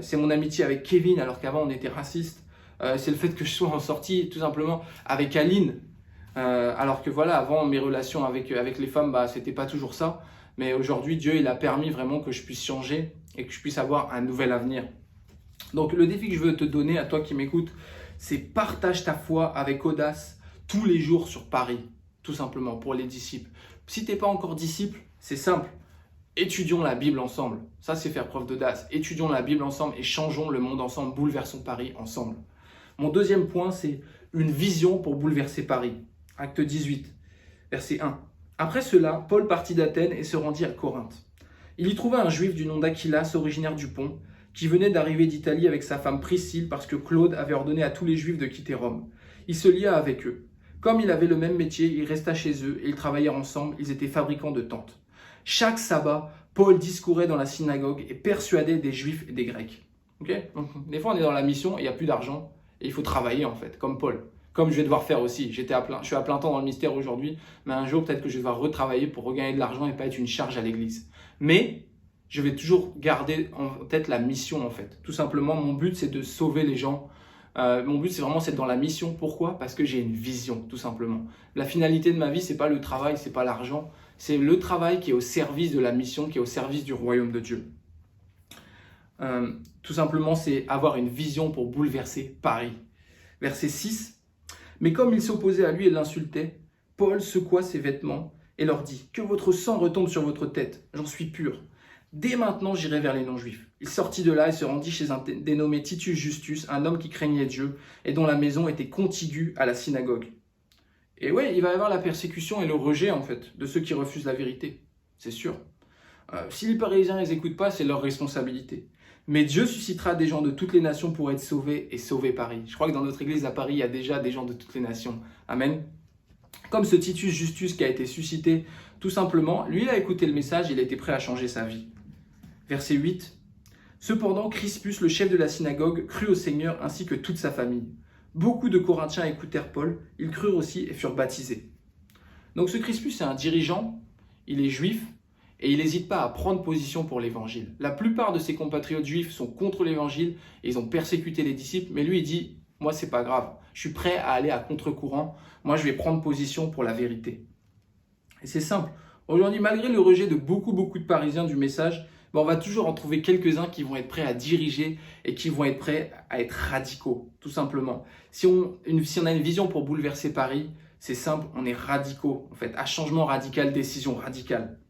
Speaker 7: C'est mon amitié avec Kevin, alors qu'avant on était racistes. C'est le fait que je sois en sortie, tout simplement, avec Aline. Alors que voilà, avant, mes relations avec les femmes, c'était pas toujours ça. Mais aujourd'hui, Dieu, il a permis vraiment que je puisse changer et que je puisse avoir un nouvel avenir. Donc, le défi que je veux te donner, à toi qui m'écoutes, c'est partage ta foi avec audace tous les jours sur Paris, tout simplement, pour les disciples. Si tu n'es pas encore disciple, c'est simple. Étudions la Bible ensemble. Ça, c'est faire preuve d'audace. Étudions la Bible ensemble et changeons le monde ensemble, bouleversons Paris ensemble. Mon deuxième point, c'est une vision pour bouleverser Paris. Acte 18, verset 1. Après cela, Paul partit d'Athènes et se rendit à Corinthe. Il y trouva un juif du nom d'Aquilas, originaire du Pont, qui venait d'arriver d'Italie avec sa femme Priscille parce que Claude avait ordonné à tous les juifs de quitter Rome. Il se lia avec eux. Comme il avait le même métier, il resta chez eux et ils travaillèrent ensemble, ils étaient fabricants de tentes. Chaque sabbat, Paul discourait dans la synagogue et persuadait des juifs et des grecs. Okay? Donc, des fois, on est dans la mission et il n'y a plus d'argent et il faut travailler en fait, comme Paul. Comme je vais devoir faire aussi. Je suis à plein temps dans le ministère aujourd'hui, mais un jour, peut-être que je vais devoir retravailler pour regagner de l'argent et pas être une charge à l'église. Mais je vais toujours garder en tête la mission en fait. Tout simplement, mon but, c'est de sauver les gens. Mon but, c'est vraiment d'être dans la mission. Pourquoi? Parce que j'ai une vision, tout simplement. La finalité de ma vie, c'est pas le travail, c'est pas l'argent. C'est le travail qui est au service de la mission, qui est au service du royaume de Dieu. Tout simplement, c'est avoir une vision pour bouleverser Paris. Verset 6. Mais comme ils s'opposaient à lui et l'insultaient, Paul secoua ses vêtements et leur dit « Que votre sang retombe sur votre tête, j'en suis pur. Dès maintenant, j'irai vers les non-juifs. » Il sortit de là et se rendit chez un dénommé Titus Justus, un homme qui craignait Dieu et dont la maison était contiguë à la synagogue. Et ouais, il va y avoir la persécution et le rejet en fait de ceux qui refusent la vérité, c'est sûr. Si les Parisiens les écoutent pas, c'est leur responsabilité. Mais Dieu suscitera des gens de toutes les nations pour être sauvés et sauver Paris. Je crois que dans notre église à Paris, il y a déjà des gens de toutes les nations. Amen. Comme ce Titus Justus qui a été suscité, tout simplement, lui il a écouté le message, il était prêt à changer sa vie. Verset 8. Cependant, Crispus, le chef de la synagogue, crut au Seigneur ainsi que toute sa famille. Beaucoup de Corinthiens écoutèrent Paul, ils crurent aussi et furent baptisés. Donc ce Crispus est un dirigeant, il est juif, et il n'hésite pas à prendre position pour l'évangile. La plupart de ses compatriotes juifs sont contre l'évangile et ils ont persécuté les disciples, mais lui il dit « Moi c'est pas grave, je suis prêt à aller à contre-courant, moi je vais prendre position pour la vérité. » Et c'est simple, aujourd'hui malgré le rejet de beaucoup de Parisiens du message, on va toujours en trouver quelques-uns qui vont être prêts à diriger et qui vont être prêts à être radicaux, tout simplement. Si on a une vision pour bouleverser Paris, c'est simple, on est radicaux en fait, à changement radical, décision radicale.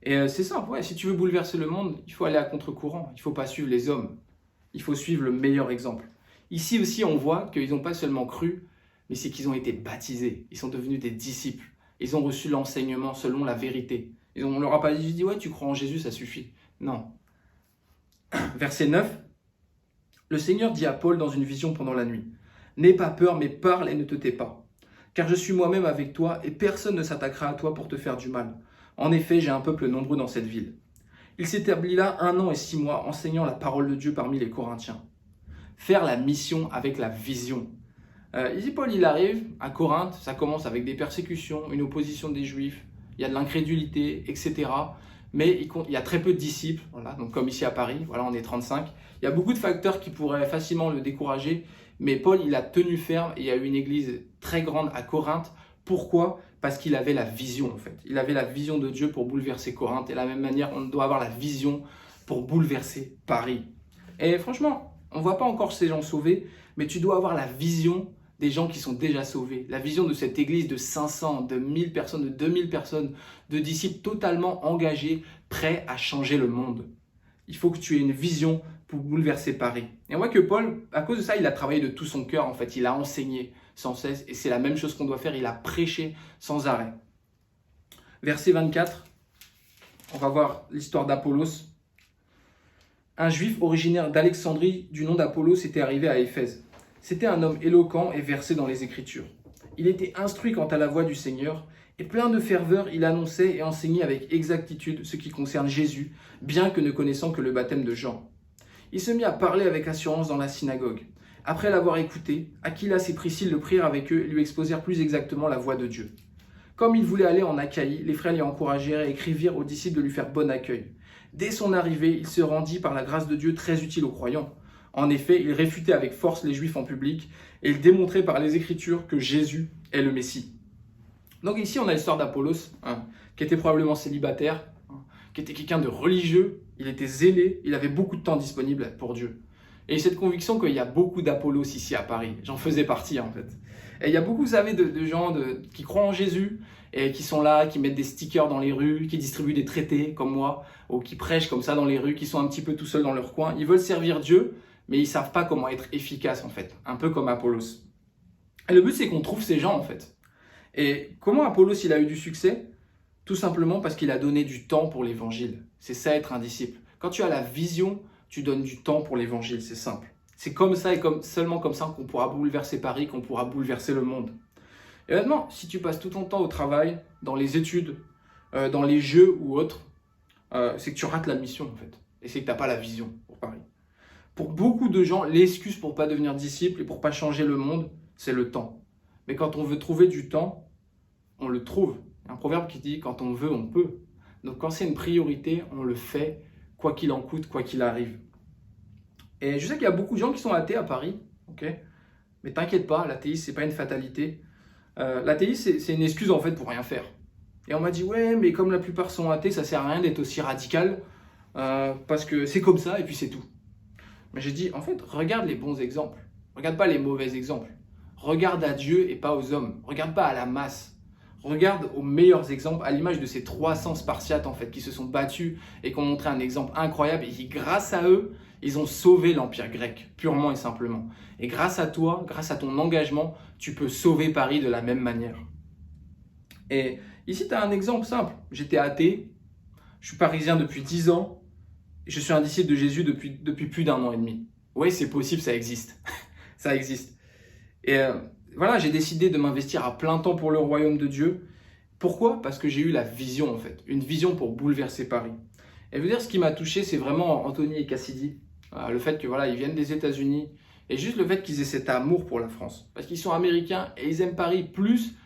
Speaker 7: Et c'est simple, ouais, si tu veux bouleverser le monde, il faut aller à contre-courant, il ne faut pas suivre les hommes, il faut suivre le meilleur exemple. Ici aussi, on voit qu'ils n'ont pas seulement cru, mais c'est qu'ils ont été baptisés, ils sont devenus des disciples, ils ont reçu l'enseignement selon la vérité. On leur a pas dit, ouais, tu crois en Jésus, ça suffit. Non. Verset 9. Le Seigneur dit à Paul dans une vision pendant la nuit, « N'aie pas peur, mais parle et ne te tais pas. Car je suis moi-même avec toi, et personne ne s'attaquera à toi pour te faire du mal. En effet, j'ai un peuple nombreux dans cette ville. » Il s'établit là 1 an et 6 mois, enseignant la parole de Dieu parmi les Corinthiens. Faire la mission avec la vision. Ici, Paul, il arrive à Corinthe, ça commence avec des persécutions, une opposition des Juifs, il y a de l'incrédulité, etc. Mais il y a très peu de disciples, voilà, donc comme ici à Paris, voilà, on est 35. Il y a beaucoup de facteurs qui pourraient facilement le décourager, mais Paul, il a tenu ferme et il y a eu une église très grande à Corinthe. Pourquoi ? Parce qu'il avait la vision, en fait. Il avait la vision de Dieu pour bouleverser Corinthe. Et de la même manière, on doit avoir la vision pour bouleverser Paris. Et franchement, on ne voit pas encore ces gens sauvés, mais tu dois avoir la vision des gens qui sont déjà sauvés. La vision de cette église de 500, de 1000 personnes, de 2000 personnes, de disciples totalement engagés, prêts à changer le monde. Il faut que tu aies une vision pour bouleverser Paris. Et on voit que Paul, à cause de ça, il a travaillé de tout son cœur. En fait, il a enseigné sans cesse. Et c'est la même chose qu'on doit faire. Il a prêché sans arrêt. Verset 24, on va voir l'histoire d'Apollos. Un juif originaire d'Alexandrie du nom d'Apollos était arrivé à Éphèse. C'était un homme éloquent et versé dans les Écritures. Il était instruit quant à la voie du Seigneur, et plein de ferveur, il annonçait et enseignait avec exactitude ce qui concerne Jésus, bien que ne connaissant que le baptême de Jean. Il se mit à parler avec assurance dans la synagogue. Après l'avoir écouté, Aquilas et Priscille le prirent avec eux et lui exposèrent plus exactement la voie de Dieu. Comme il voulait aller en Achaïe, les frères l'y encouragèrent et écrivirent aux disciples de lui faire bon accueil. Dès son arrivée, il se rendit par la grâce de Dieu très utile aux croyants. En effet, il réfutait avec force les Juifs en public et il démontrait par les Écritures que Jésus est le Messie. Donc ici, on a l'histoire d'Apollos, qui était probablement célibataire, qui était quelqu'un de religieux, il était zélé, il avait beaucoup de temps disponible pour Dieu. Et cette conviction qu'il y a beaucoup d'Apollos ici à Paris, j'en faisais partie en fait. Et il y a beaucoup, vous savez, de gens qui croient en Jésus et qui sont là, qui mettent des stickers dans les rues, qui distribuent des traités comme moi, ou qui prêchent comme ça dans les rues, qui sont un petit peu tout seuls dans leur coin. Ils veulent servir Dieu, mais ils ne savent pas comment être efficaces en fait, un peu comme Apollos. Et le but, c'est qu'on trouve ces gens en fait. Et comment Apollos il a eu du succès ? Tout simplement parce qu'il a donné du temps pour l'évangile. C'est ça être un disciple. Quand tu as la vision, tu donnes du temps pour l'évangile, c'est simple. C'est comme ça et seulement comme ça qu'on pourra bouleverser Paris, qu'on pourra bouleverser le monde. Et honnêtement, si tu passes tout ton temps au travail, dans les études, dans les jeux ou autres, c'est que tu rates la mission en fait. Et c'est que tu n'as pas la vision pour Paris. Pour beaucoup de gens, l'excuse pour ne pas devenir disciple et pour ne pas changer le monde, c'est le temps. Mais quand on veut trouver du temps, on le trouve. Il y a un proverbe qui dit « quand on veut, on peut ». Donc quand c'est une priorité, on le fait, quoi qu'il en coûte, quoi qu'il arrive. Et je sais qu'il y a beaucoup de gens qui sont athées à Paris, okay, mais t'inquiète pas, l'athéisme, c'est pas une fatalité. L'athéisme, c'est une excuse en fait pour rien faire. Et on m'a dit « ouais, mais comme la plupart sont athées, ça sert à rien d'être aussi radical, parce que c'est comme ça et puis c'est tout ». Mais j'ai dit, en fait, regarde les bons exemples. Regarde pas les mauvais exemples. Regarde à Dieu et pas aux hommes. Regarde pas à la masse. Regarde aux meilleurs exemples, à l'image de ces 300 Spartiates, en fait, qui se sont battus et qui ont montré un exemple incroyable et qui, grâce à eux, ils ont sauvé l'Empire grec, purement et simplement. Et grâce à toi, grâce à ton engagement, tu peux sauver Paris de la même manière. Et ici, tu as un exemple simple. J'étais athée, je suis parisien depuis 10 ans, je suis un disciple de Jésus depuis plus d'1 an et demi. Oui, c'est possible, ça existe. Ça existe. Et voilà, j'ai décidé de m'investir à plein temps pour le royaume de Dieu. Pourquoi ? Parce que j'ai eu la vision, en fait. Une vision pour bouleverser Paris. Et je veux dire, ce qui m'a touché, c'est vraiment Anthony et Cassidy. Le fait que voilà, ils viennent des États-Unis. Et juste le fait qu'ils aient cet amour pour la France. Parce qu'ils sont américains et ils aiment Paris plus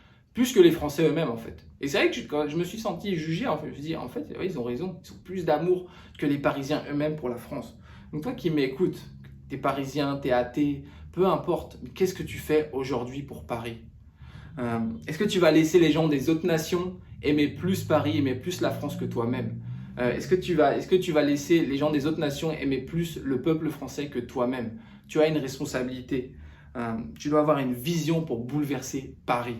Speaker 7: que les Français eux-mêmes, en fait. Et c'est vrai que quand je me suis senti jugé, en fait, je me suis dit, en fait, ouais, ils ont raison. Ils ont plus d'amour que les Parisiens eux-mêmes pour la France. Donc toi qui m'écoutes, t'es Parisien, t'es athée, peu importe, mais qu'est-ce que tu fais aujourd'hui pour Paris ? Est-ce que tu vas laisser les gens des autres nations aimer plus Paris, aimer plus la France que toi-même ? Est-ce que tu vas laisser les gens des autres nations aimer plus le peuple français que toi-même ? Tu as une responsabilité. Tu dois avoir une vision pour bouleverser Paris.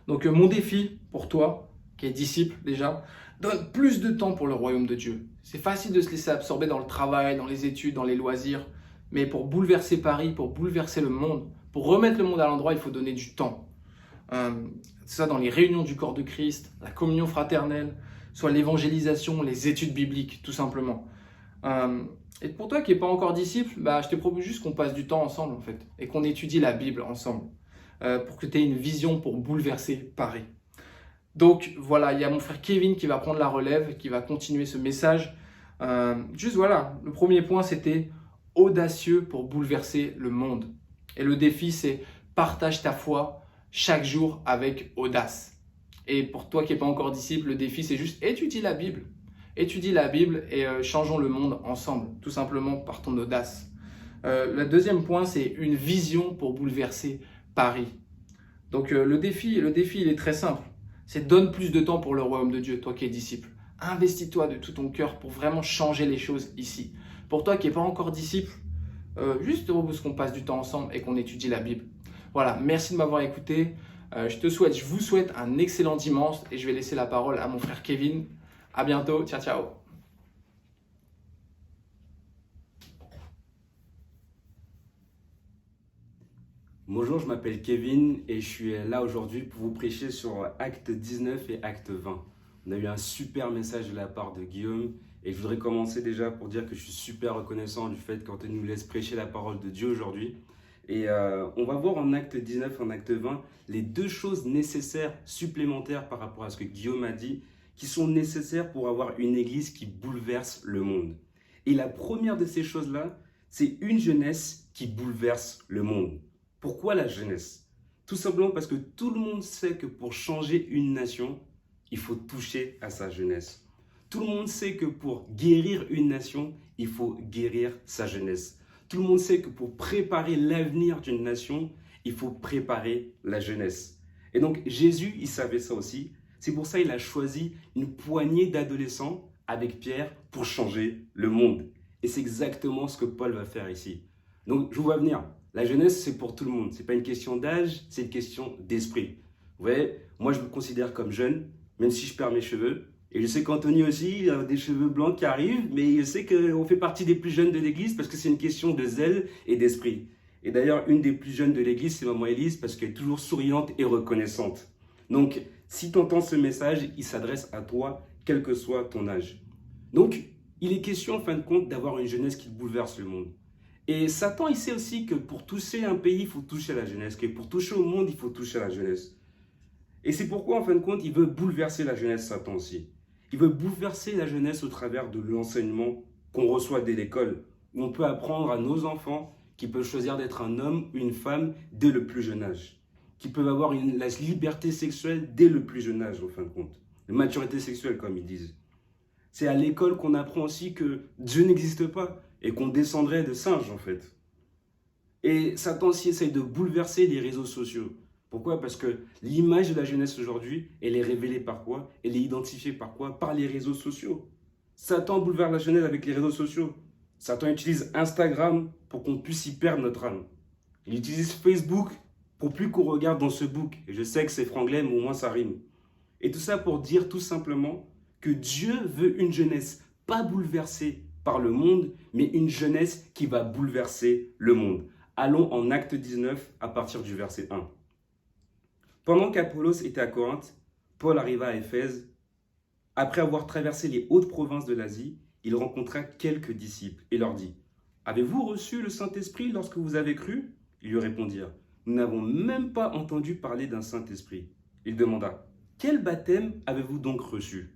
Speaker 7: Donc mon défi pour toi, qui est disciple déjà, donne plus de temps pour le royaume de Dieu. C'est facile de se laisser absorber dans le travail, dans les études, dans les loisirs. Mais pour bouleverser Paris, pour bouleverser le monde, pour remettre le monde à l'endroit, il faut donner du temps. soit dans les réunions du corps de Christ, la communion fraternelle, soit l'évangélisation, les études bibliques, tout simplement. Et pour toi qui n'es pas encore disciple, je te propose juste qu'on passe du temps ensemble, en fait, et qu'on étudie la Bible ensemble, pour que tu aies une vision pour bouleverser Paris. Donc voilà, il y a mon frère Kevin qui va prendre la relève, qui va continuer ce message. Juste voilà, le premier point c'était audacieux pour bouleverser le monde. Et le défi c'est partage ta foi chaque jour avec audace. Et pour toi qui n'es pas encore disciple, le défi c'est juste étudie la Bible. Étudie la Bible et changeons le monde ensemble, tout simplement par ton audace. Le deuxième point c'est une vision pour bouleverser Paris. Donc le défi il est très simple. C'est donne plus de temps pour le royaume de Dieu, toi qui es disciple. Investis-toi de tout ton cœur pour vraiment changer les choses ici. Pour toi qui n'es pas encore disciple, juste propose qu'on passe du temps ensemble et qu'on étudie la Bible. Voilà, merci de m'avoir écouté. Je vous souhaite un excellent dimanche et je vais laisser la parole à mon frère Kevin. À bientôt, ciao ciao.
Speaker 13: Bonjour, je m'appelle Kevin et je suis là aujourd'hui pour vous prêcher sur Acte 19 et Acte 20. On a eu un super message de la part de Guillaume et je voudrais commencer déjà pour dire que je suis super reconnaissant du fait qu'Anthony nous laisse prêcher la parole de Dieu aujourd'hui. Et on va voir en Acte 19 et en Acte 20 les deux choses nécessaires supplémentaires par rapport à ce que Guillaume a dit qui sont nécessaires pour avoir une église qui bouleverse le monde. Et la première de ces choses-là, c'est une jeunesse qui bouleverse le monde. Pourquoi la jeunesse? Tout simplement parce que tout le monde sait que pour changer une nation, il faut toucher à sa jeunesse. Tout le monde sait que pour guérir une nation, il faut guérir sa jeunesse. Tout le monde sait que pour préparer l'avenir d'une nation, il faut préparer la jeunesse. Et donc Jésus, il savait ça aussi. C'est pour ça qu'il a choisi une poignée d'adolescents avec Pierre pour changer le monde. Et c'est exactement ce que Paul va faire ici. Donc je vous vois venir. La jeunesse, c'est pour tout le monde. Ce n'est pas une question d'âge, c'est une question d'esprit. Vous voyez, moi, je me considère comme jeune, même si je perds mes cheveux. Et je sais qu'Anthony aussi, il a des cheveux blancs qui arrivent, mais je sais qu'on fait partie des plus jeunes de l'église parce que c'est une question de zèle et d'esprit. Et d'ailleurs, une des plus jeunes de l'église, c'est maman Élise parce qu'elle est toujours souriante et reconnaissante. Donc, si tu entends ce message, il s'adresse à toi, quel que soit ton âge. Donc, il est question, en fin de compte, d'avoir une jeunesse qui bouleverse le monde. Et Satan, il sait aussi que pour toucher un pays, il faut toucher à la jeunesse. Que pour toucher au monde, il faut toucher à la jeunesse. Et c'est pourquoi, en fin de compte, il veut bouleverser la jeunesse, Satan aussi. Il veut bouleverser la jeunesse au travers de l'enseignement qu'on reçoit dès l'école, où on peut apprendre à nos enfants qui peuvent choisir d'être un homme ou une femme dès le plus jeune âge, qui peuvent avoir la liberté sexuelle dès le plus jeune âge, en fin de compte. La maturité sexuelle, comme ils disent. C'est à l'école qu'on apprend aussi que Dieu n'existe pas, et qu'on descendrait de singes en fait. Et Satan aussi essaye de bouleverser les réseaux sociaux. Pourquoi? Parce que l'image de la jeunesse aujourd'hui, elle est révélée par quoi? Elle est identifiée par quoi? Par les réseaux sociaux. Satan bouleverse la jeunesse avec les réseaux sociaux. Satan utilise Instagram pour qu'on puisse y perdre notre âme. Il utilise Facebook pour plus qu'on regarde dans ce book. Et je sais que c'est franglais, mais au moins ça rime. Et tout ça pour dire tout simplement que Dieu veut une jeunesse pas bouleversée par le monde, mais une jeunesse qui va bouleverser le monde. Allons en Acte 19 à partir du verset 1. Pendant qu'Apollos était à Corinthe, Paul arriva à Éphèse. Après avoir traversé les hautes provinces de l'Asie, il rencontra quelques disciples et leur dit « Avez-vous reçu le Saint-Esprit lorsque vous avez cru ?» Ils lui répondirent « Nous n'avons même pas entendu parler d'un Saint-Esprit. » Il demanda « Quel baptême avez-vous donc reçu ?»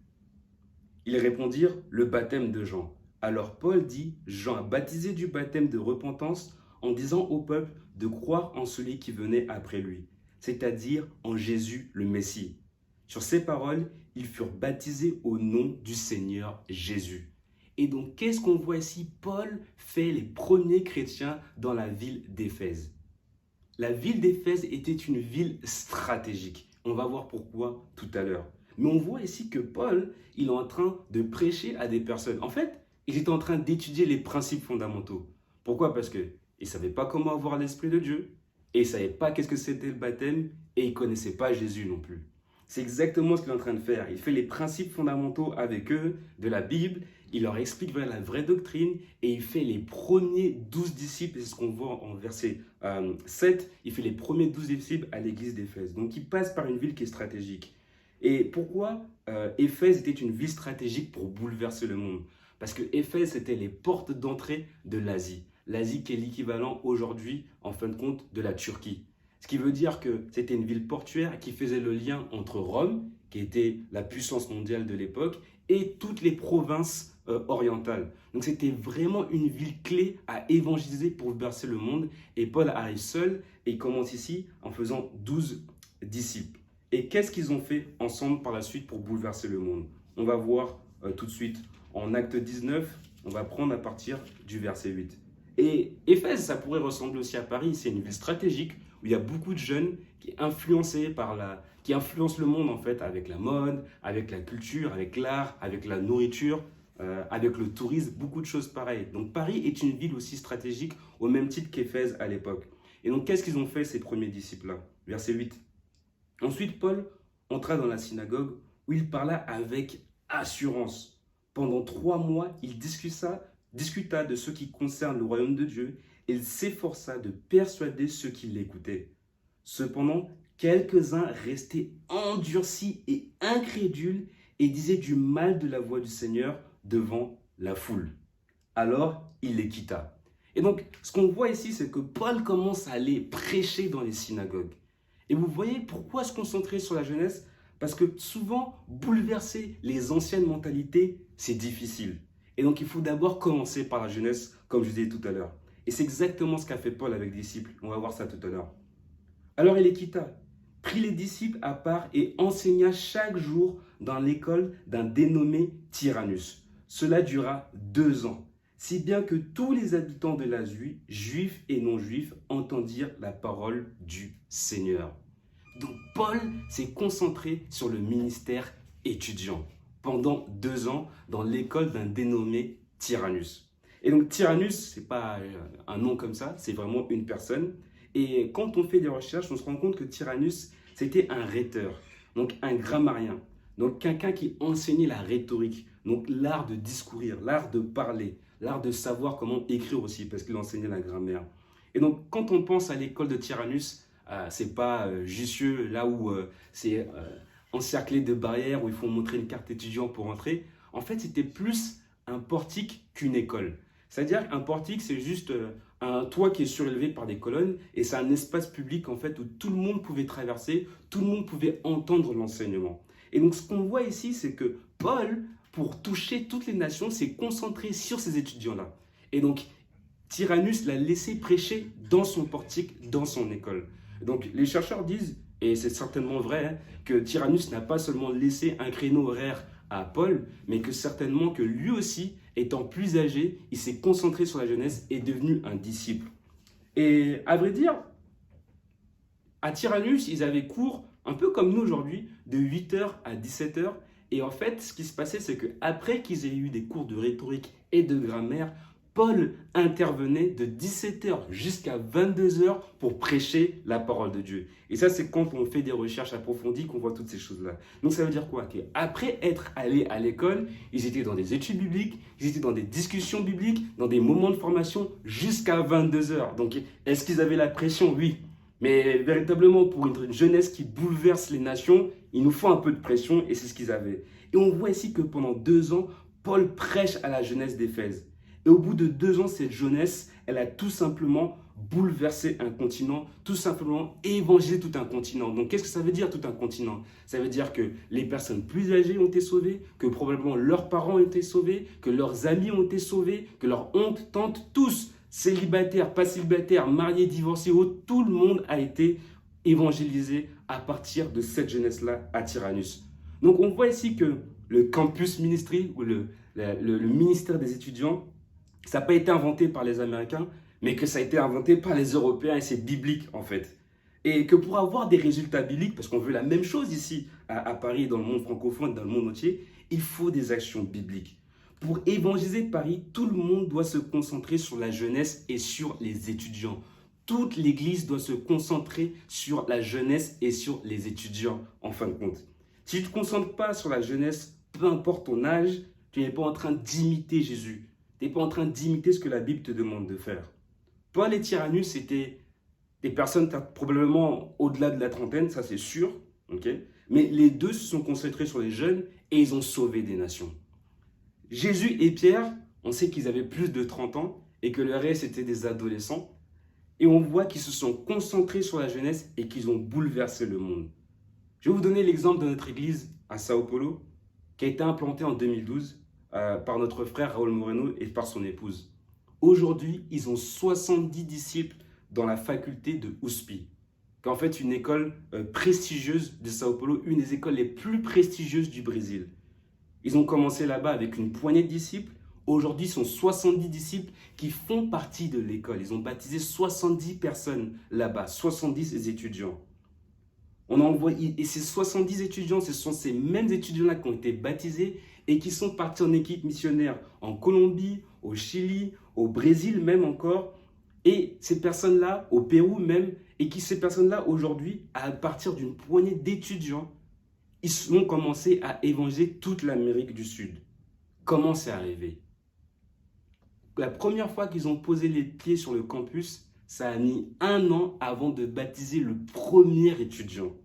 Speaker 13: Ils répondirent « Le baptême de Jean. » Alors Paul dit, Jean a baptisé du baptême de repentance en disant au peuple de croire en celui qui venait après lui, c'est-à-dire en Jésus le Messie. Sur ces paroles, ils furent baptisés au nom du Seigneur Jésus. Et donc, qu'est-ce qu'on voit ici? Paul fait les premiers chrétiens dans la ville d'Éphèse. La ville d'Éphèse était une ville stratégique. On va voir pourquoi tout à l'heure. Mais on voit ici que Paul, il est en train de prêcher à des personnes. En fait, il était en train d'étudier les principes fondamentaux. Pourquoi? Parce qu'il ne savait pas comment avoir l'Esprit de Dieu, et il ne savait pas qu'est-ce que c'était le baptême, et il ne connaissait pas Jésus non plus. C'est exactement ce qu'il est en train de faire. Il fait les principes fondamentaux avec eux de la Bible, il leur explique la vraie doctrine et il fait les premiers 12 disciples, c'est ce qu'on voit en verset 7, il fait les premiers 12 disciples à l'église d'Éphèse. Donc il passe par une ville qui est stratégique. Et pourquoi Éphèse était une ville stratégique pour bouleverser le monde? Parce que Éphèse, c'était les portes d'entrée de l'Asie. L'Asie qui est l'équivalent aujourd'hui, en fin de compte, de la Turquie. Ce qui veut dire que c'était une ville portuaire qui faisait le lien entre Rome, qui était la puissance mondiale de l'époque, et toutes les provinces orientales. Donc c'était vraiment une ville clé à évangéliser pour bouleverser le monde. Et Paul arrive seul et il commence ici en faisant 12 disciples. Et qu'est-ce qu'ils ont fait ensemble par la suite pour bouleverser le monde? On va voir tout de suite en Acte 19, on va prendre à partir du verset 8. Et Éphèse, ça pourrait ressembler aussi à Paris, c'est une ville stratégique où il y a beaucoup de jeunes qui influencent le monde en fait avec la mode, avec la culture, avec l'art, avec la nourriture, avec le tourisme, beaucoup de choses pareilles. Donc Paris est une ville aussi stratégique au même titre qu'Éphèse à l'époque. Et donc qu'est-ce qu'ils ont fait ces premiers disciples-là? Verset 8. Ensuite Paul entra dans la synagogue où il parla avec assurance. Pendant 3 mois, il discuta de ce qui concerne le royaume de Dieu et il s'efforça de persuader ceux qui l'écoutaient. Cependant, quelques-uns restaient endurcis et incrédules et disaient du mal de la voix du Seigneur devant la foule. Alors, il les quitta. Et donc, ce qu'on voit ici, c'est que Paul commence à aller prêcher dans les synagogues. Et vous voyez pourquoi se concentrer sur la jeunesse? Parce que souvent, bouleverser les anciennes mentalités, c'est difficile. Et donc, il faut d'abord commencer par la jeunesse, comme je disais tout à l'heure. Et c'est exactement ce qu'a fait Paul avec les disciples. On va voir ça tout à l'heure. Alors, il les quitta, prit les disciples à part et enseigna chaque jour dans l'école d'un dénommé Tyrannus. Cela dura 2 ans, si bien que tous les habitants de l'Asie, juifs et non-juifs, entendirent la parole du Seigneur. Donc Paul s'est concentré sur le ministère étudiant pendant 2 ans dans l'école d'un dénommé Tyrannus. Et donc Tyrannus, ce n'est pas un nom comme ça, c'est vraiment une personne. Et quand on fait des recherches, on se rend compte que Tyrannus, c'était un rhéteur, donc un grammairien, donc quelqu'un qui enseignait la rhétorique, donc l'art de discourir, l'art de parler, l'art de savoir comment écrire aussi, parce qu'il enseignait la grammaire. Et donc quand on pense à l'école de Tyrannus, c'est pas Jussieu, là où c'est encerclé de barrières, où il faut montrer une carte étudiant pour entrer. En fait, c'était plus un portique qu'une école. C'est-à-dire qu'un portique, c'est juste un toit qui est surélevé par des colonnes et c'est un espace public en fait où tout le monde pouvait traverser, tout le monde pouvait entendre l'enseignement. Et donc ce qu'on voit ici, c'est que Paul, pour toucher toutes les nations, s'est concentré sur ces étudiants-là. Et donc Tyrannus l'a laissé prêcher dans son portique, dans son école. Donc les chercheurs disent, et c'est certainement vrai, que Tyrannus n'a pas seulement laissé un créneau horaire à Paul, mais que certainement que lui aussi, étant plus âgé, il s'est concentré sur la jeunesse et est devenu un disciple. Et à vrai dire, à Tyrannus, ils avaient cours, un peu comme nous aujourd'hui, de 8h à 17h. Et en fait, ce qui se passait, c'est qu'après qu'ils aient eu des cours de rhétorique et de grammaire, Paul intervenait de 17h jusqu'à 22h pour prêcher la parole de Dieu. Et ça, c'est quand on fait des recherches approfondies qu'on voit toutes ces choses-là. Donc ça veut dire quoi? Qu'après être allés à l'école, ils étaient dans des études bibliques, ils étaient dans des discussions bibliques, dans des moments de formation jusqu'à 22h. Donc est-ce qu'ils avaient la pression? Oui. Mais véritablement, pour une jeunesse qui bouleverse les nations, il nous faut un peu de pression et c'est ce qu'ils avaient. Et on voit ici que pendant 2 ans, Paul prêche à la jeunesse d'Éphèse. Et au bout de 2 ans, cette jeunesse, elle a tout simplement bouleversé un continent, tout simplement évangélisé tout un continent. Donc, qu'est-ce que ça veut dire tout un continent? Ça veut dire que les personnes plus âgées ont été sauvées, que probablement leurs parents ont été sauvés, que leurs amis ont été sauvés, que leurs oncles, tantes, tous, célibataires, pas célibataires, mariés, divorcés, tout le monde a été évangélisé à partir de cette jeunesse-là à Tyrannus. Donc, on voit ici que le campus ministry ou le ministère des étudiants, ça n'a pas été inventé par les Américains, mais que ça a été inventé par les Européens et c'est biblique en fait. Et que pour avoir des résultats bibliques, parce qu'on veut la même chose ici à Paris, dans le monde francophone, dans le monde entier, il faut des actions bibliques. Pour évangéliser Paris, tout le monde doit se concentrer sur la jeunesse et sur les étudiants. Toute l'Église doit se concentrer sur la jeunesse et sur les étudiants en fin de compte. Si tu ne te concentres pas sur la jeunesse, peu importe ton âge, Tu n'es pas en train d'imiter Jésus. Tu n'es pas en train d'imiter ce que la Bible te demande de faire. Paul et Tyrannus, c'était des personnes probablement au-delà de la trentaine, ça c'est sûr. Okay? Mais les deux se sont concentrés sur les jeunes et ils ont sauvé des nations. Jésus et Pierre, on sait qu'ils avaient plus de 30 ans et que le reste étaient des adolescents. Et on voit qu'ils se sont concentrés sur la jeunesse et qu'ils ont bouleversé le monde. Je vais vous donner l'exemple de notre église à Sao Paulo, qui a été implantée en 2012 par notre frère Raúl Moreno et par son épouse. Aujourd'hui, ils ont 70 disciples dans la faculté de USP, qui est en fait une école prestigieuse de Sao Paulo, une des écoles les plus prestigieuses du Brésil. Ils ont commencé là-bas avec une poignée de disciples. Aujourd'hui, ce sont 70 disciples qui font partie de l'école. Ils ont baptisé 70 personnes là-bas, 70 étudiants. Et ces 70 étudiants, ce sont ces mêmes étudiants-là qui ont été baptisés et qui sont partis en équipe missionnaire en Colombie, au Chili, au Brésil même encore. Et ces personnes-là, au Pérou même, ces personnes-là aujourd'hui, à partir d'une poignée d'étudiants, ils ont commencé à évangéliser toute l'Amérique du Sud. Comment c'est arrivé? La première fois qu'ils ont posé les pieds sur le campus, ça a mis 1 an avant de baptiser le premier étudiant.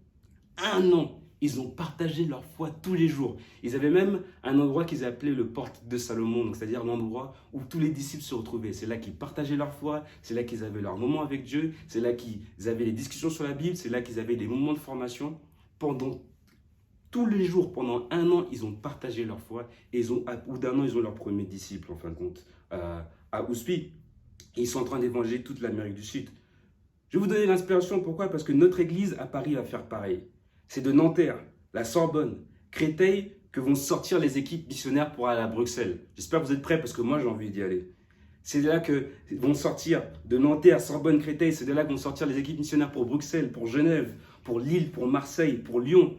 Speaker 13: 1 an. Ils ont partagé leur foi tous les jours. Ils avaient même un endroit qu'ils appelaient le porte de Salomon, c'est-à-dire l'endroit où tous les disciples se retrouvaient. C'est là qu'ils partageaient leur foi, c'est là qu'ils avaient leur moment avec Dieu, c'est là qu'ils avaient les discussions sur la Bible, c'est là qu'ils avaient des moments de formation. Tous les jours, pendant 1 an, ils ont partagé leur foi et au bout d'1 an, ils ont leur premier disciple, en fin de compte, à USP. Et ils sont en train d'évangéliser toute l'Amérique du Sud. Je vais vous donner l'inspiration, pourquoi? Parce que notre église à Paris va faire pareil. C'est de Nanterre, la Sorbonne, Créteil que vont sortir les équipes missionnaires pour aller à Bruxelles. J'espère que vous êtes prêts parce que moi j'ai envie d'y aller. C'est de là que vont sortir de Nanterre, Sorbonne, Créteil, c'est de là que vont sortir les équipes missionnaires pour Bruxelles, pour Genève, pour Lille, pour Marseille, pour Lyon.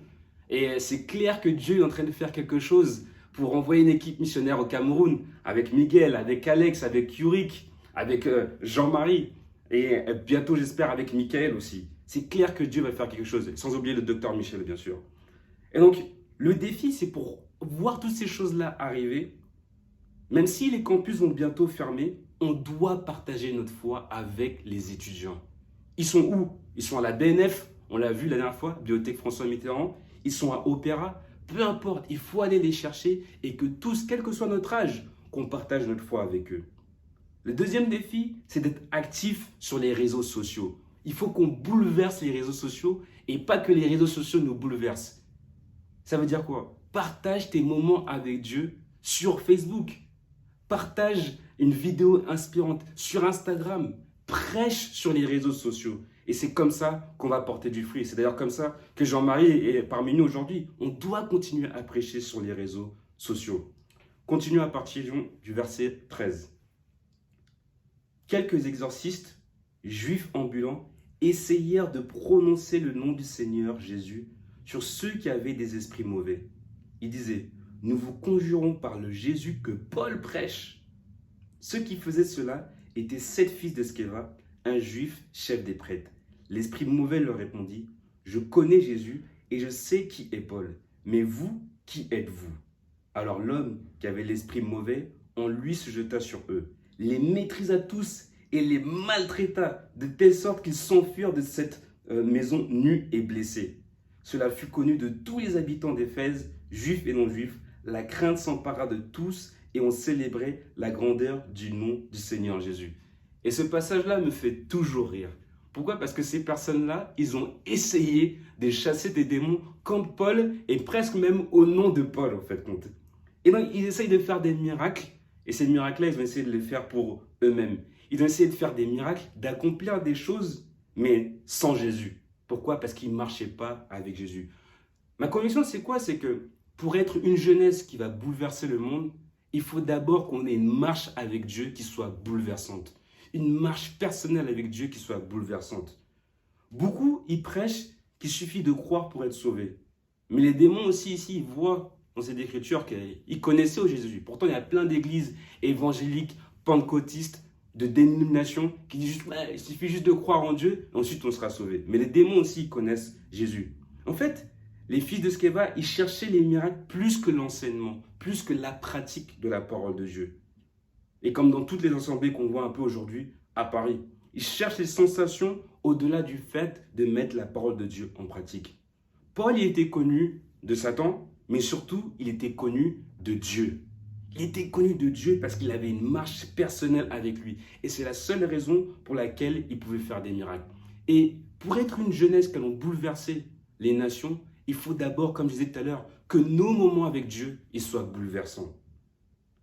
Speaker 13: Et c'est clair que Dieu est en train de faire quelque chose pour envoyer une équipe missionnaire au Cameroun, avec Miguel, avec Alex, avec Yurik, avec Jean-Marie, et bientôt j'espère avec Michael aussi. C'est clair que Dieu va faire quelque chose, sans oublier le docteur Michel bien sûr. Et donc le défi c'est pour voir toutes ces choses-là arriver, même si les campus vont bientôt fermer, on doit partager notre foi avec les étudiants. Ils sont où? Ils sont à la BNF, on l'a vu la dernière fois, Bibliothèque François Mitterrand, ils sont à Opéra, peu importe, il faut aller les chercher et que tous, quel que soit notre âge, qu'on partage notre foi avec eux. Le deuxième défi, c'est d'être actif sur les réseaux sociaux. Il faut qu'on bouleverse les réseaux sociaux et pas que les réseaux sociaux nous bouleversent. Ça veut dire quoi? Partage tes moments avec Dieu sur Facebook. Partage une vidéo inspirante sur Instagram. Prêche sur les réseaux sociaux. Et c'est comme ça qu'on va porter du fruit. C'est d'ailleurs comme ça que Jean-Marie est parmi nous aujourd'hui. On doit continuer à prêcher sur les réseaux sociaux. Continuons à partir du verset 13. Quelques exorcistes, juifs ambulants, essayèrent de prononcer le nom du Seigneur Jésus sur ceux qui avaient des esprits mauvais. Ils disaient, « Nous vous conjurons par le Jésus que Paul prêche. » Ceux qui faisaient cela étaient 7 fils de Sceva, un juif chef des prêtres. L'esprit mauvais leur répondit, « Je connais Jésus et je sais qui est Paul, mais vous, qui êtes-vous » Alors l'homme qui avait l'esprit mauvais, en lui se jeta sur eux, les maîtrisa tous et les maltraita de telle sorte qu'ils s'enfuirent de cette maison nus et blessés. Cela fut connu de tous les habitants d'Éphèse, juifs et non-juifs. La crainte s'empara de tous et on célébrait la grandeur du nom du Seigneur Jésus. Et ce passage-là me fait toujours rire. Pourquoi? Parce que ces personnes-là, ils ont essayé de chasser des démons contre Paul et presque même au nom de Paul, en fait. Et donc, ils essayent de faire des miracles. Et ces miracles-là, ils vont essayer de les faire pour eux-mêmes. Ils vont essayer de faire des miracles, d'accomplir des choses, mais sans Jésus. Pourquoi? Parce qu'ils ne marchaient pas avec Jésus. Ma conviction, c'est quoi? C'est que pour être une jeunesse qui va bouleverser le monde, il faut d'abord qu'on ait une marche avec Dieu qui soit bouleversante. Une marche personnelle avec Dieu qui soit bouleversante. Beaucoup, ils prêchent qu'il suffit de croire pour être sauvé. Mais les démons aussi ici, ils voient dans cette écriture qu'ils connaissaient Jésus. Pourtant, il y a plein d'églises évangéliques, pentecôtistes, de dénominations qui disent juste, il suffit juste de croire en Dieu et ensuite on sera sauvé. Mais les démons aussi connaissent Jésus. En fait, Les fils de Sceva, ils cherchaient les miracles plus que l'enseignement, plus que la pratique de la parole de Dieu. Et comme dans toutes les assemblées qu'on voit un peu aujourd'hui à Paris, ils cherchent les sensations au-delà du fait de mettre la parole de Dieu en pratique. Paul, il était connu de Satan, mais surtout, il était connu de Dieu. Il était connu de Dieu parce qu'il avait une marche personnelle avec lui. Et c'est la seule raison pour laquelle il pouvait faire des miracles. Et pour être une jeunesse qui allons bouleverser les nations, il faut d'abord, comme je disais tout à l'heure, que nos moments avec Dieu, ils soient bouleversants.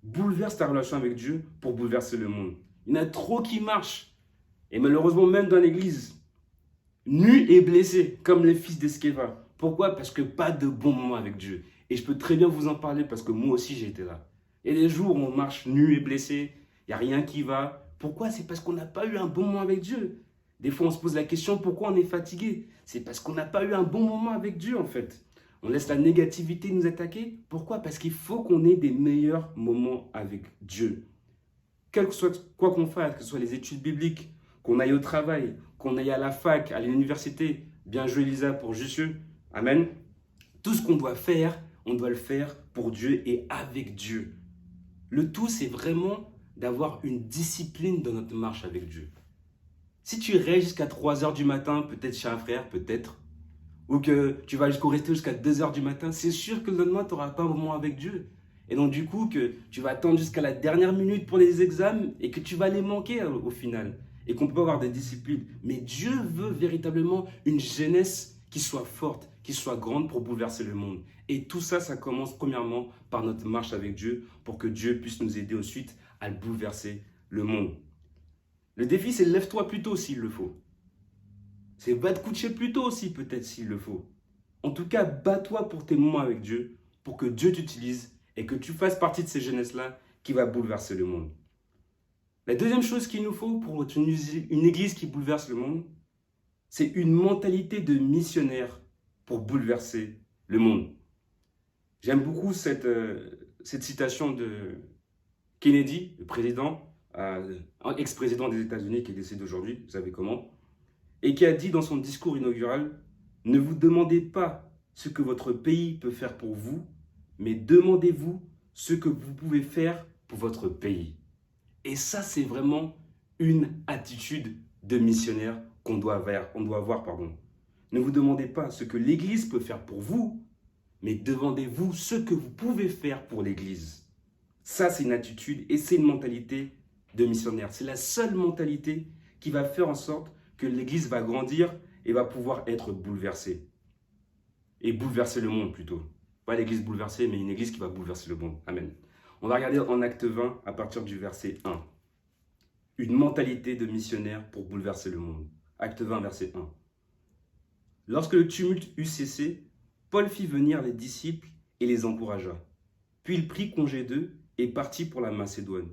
Speaker 13: Bouleverse ta relation avec Dieu pour bouleverser le monde. Il y en a trop qui marchent. Et malheureusement, même dans l'église, nus et blessés, comme les fils d'Esqueva. Pourquoi? Parce que pas de bons moments avec Dieu. Et je peux très bien vous en parler parce que moi aussi, j'ai été là. Et les jours où on marche nus et blessés, il n'y a rien qui va. Pourquoi? C'est parce qu'on n'a pas eu un bon moment avec Dieu. Des fois, on se pose la question, pourquoi on est fatigué? C'est parce qu'on n'a pas eu un bon moment avec Dieu, en fait. On laisse la négativité nous attaquer. Pourquoi? Parce qu'il faut qu'on ait des meilleurs moments avec Dieu. Quel que soit quoi qu'on fasse, que ce soit les études bibliques, qu'on aille au travail, qu'on aille à la fac, à l'université. Bien joué, Lisa, pour Jussieu. Amen. Tout ce qu'on doit faire, on doit le faire pour Dieu et avec Dieu. Le tout, c'est vraiment d'avoir une discipline dans notre marche avec Dieu. Si tu restes jusqu'à 3 h du matin, peut-être chez un frère, peut-être, ou que tu vas rester jusqu'à 2 h du matin, c'est sûr que le lendemain, tu n'auras pas un moment avec Dieu. Et donc, du coup, que tu vas attendre jusqu'à la dernière minute pour les examens et que tu vas les manquer au final. Et qu'on peut avoir des disciplines. Mais Dieu veut véritablement une jeunesse qui soit forte, qui soit grande pour bouleverser le monde. Et tout ça, ça commence premièrement par notre marche avec Dieu pour que Dieu puisse nous aider ensuite à bouleverser le monde. Le défi, c'est lève-toi plus tôt s'il le faut. C'est va te coucher plus tôt aussi peut-être s'il le faut. En tout cas, bats-toi pour tes moments avec Dieu, pour que Dieu t'utilise et que tu fasses partie de ces jeunesses-là qui va bouleverser le monde. La deuxième chose qu'il nous faut pour être une église qui bouleverse le monde, c'est une mentalité de missionnaire pour bouleverser le monde. J'aime beaucoup cette citation de Kennedy, le président, ex-président des États-Unis qui est décédé aujourd'hui, vous savez comment, et qui a dit dans son discours inaugural, « Ne vous demandez pas ce que votre pays peut faire pour vous, mais demandez-vous ce que vous pouvez faire pour votre pays. » Et ça, c'est vraiment une attitude de missionnaire qu'on doit avoir. Ne vous demandez pas ce que l'Église peut faire pour vous, mais demandez-vous ce que vous pouvez faire pour l'Église. Ça, c'est une attitude et c'est une mentalité de missionnaire. C'est la seule mentalité qui va faire en sorte que l'Église va grandir et va pouvoir être bouleversée. Et bouleverser le monde plutôt. Pas l'Église bouleversée, mais une Église qui va bouleverser le monde. Amen. On va regarder en Acte 20 à partir du verset 1. Une mentalité de missionnaire pour bouleverser le monde. Acte 20, verset 1. Lorsque le tumulte eut cessé, Paul fit venir les disciples et les encouragea. Puis il prit congé d'eux et partit pour la Macédoine.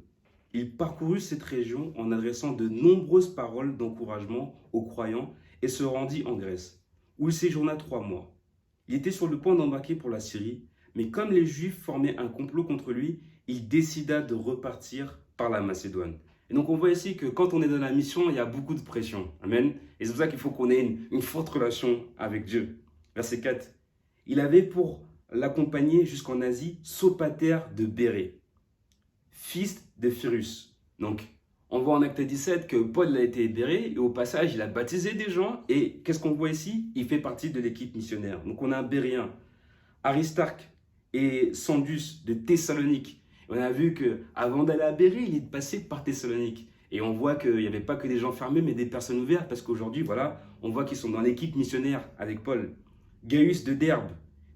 Speaker 13: Il parcourut cette région en adressant de nombreuses paroles d'encouragement aux croyants et se rendit en Grèce, où il séjourna 3 mois. Il était sur le point d'embarquer pour la Syrie, mais comme les Juifs formaient un complot contre lui, il décida de repartir par la Macédoine. Et donc on voit ici que quand on est dans la mission, il y a beaucoup de pression. Amen. Et c'est pour ça qu'il faut qu'on ait une forte relation avec Dieu. Verset 4. Il avait pour l'accompagner jusqu'en Asie Sopater de Bérée, fils de Pyrrhus. Donc on voit en Acte 17 que Paul a été libéré et au passage il a baptisé des gens. Et qu'est-ce qu'on voit ici? Il fait partie de l'équipe missionnaire. Donc on a un Béréen, Aristarque et Sandus de Thessalonique. On a vu qu'avant d'aller à Bérée, il est passé par Thessalonique. Et on voit qu'il n'y avait pas que des gens fermés, mais des personnes ouvertes. Parce qu'aujourd'hui, voilà, on voit qu'ils sont dans l'équipe missionnaire avec Paul. Gaius de Derbe,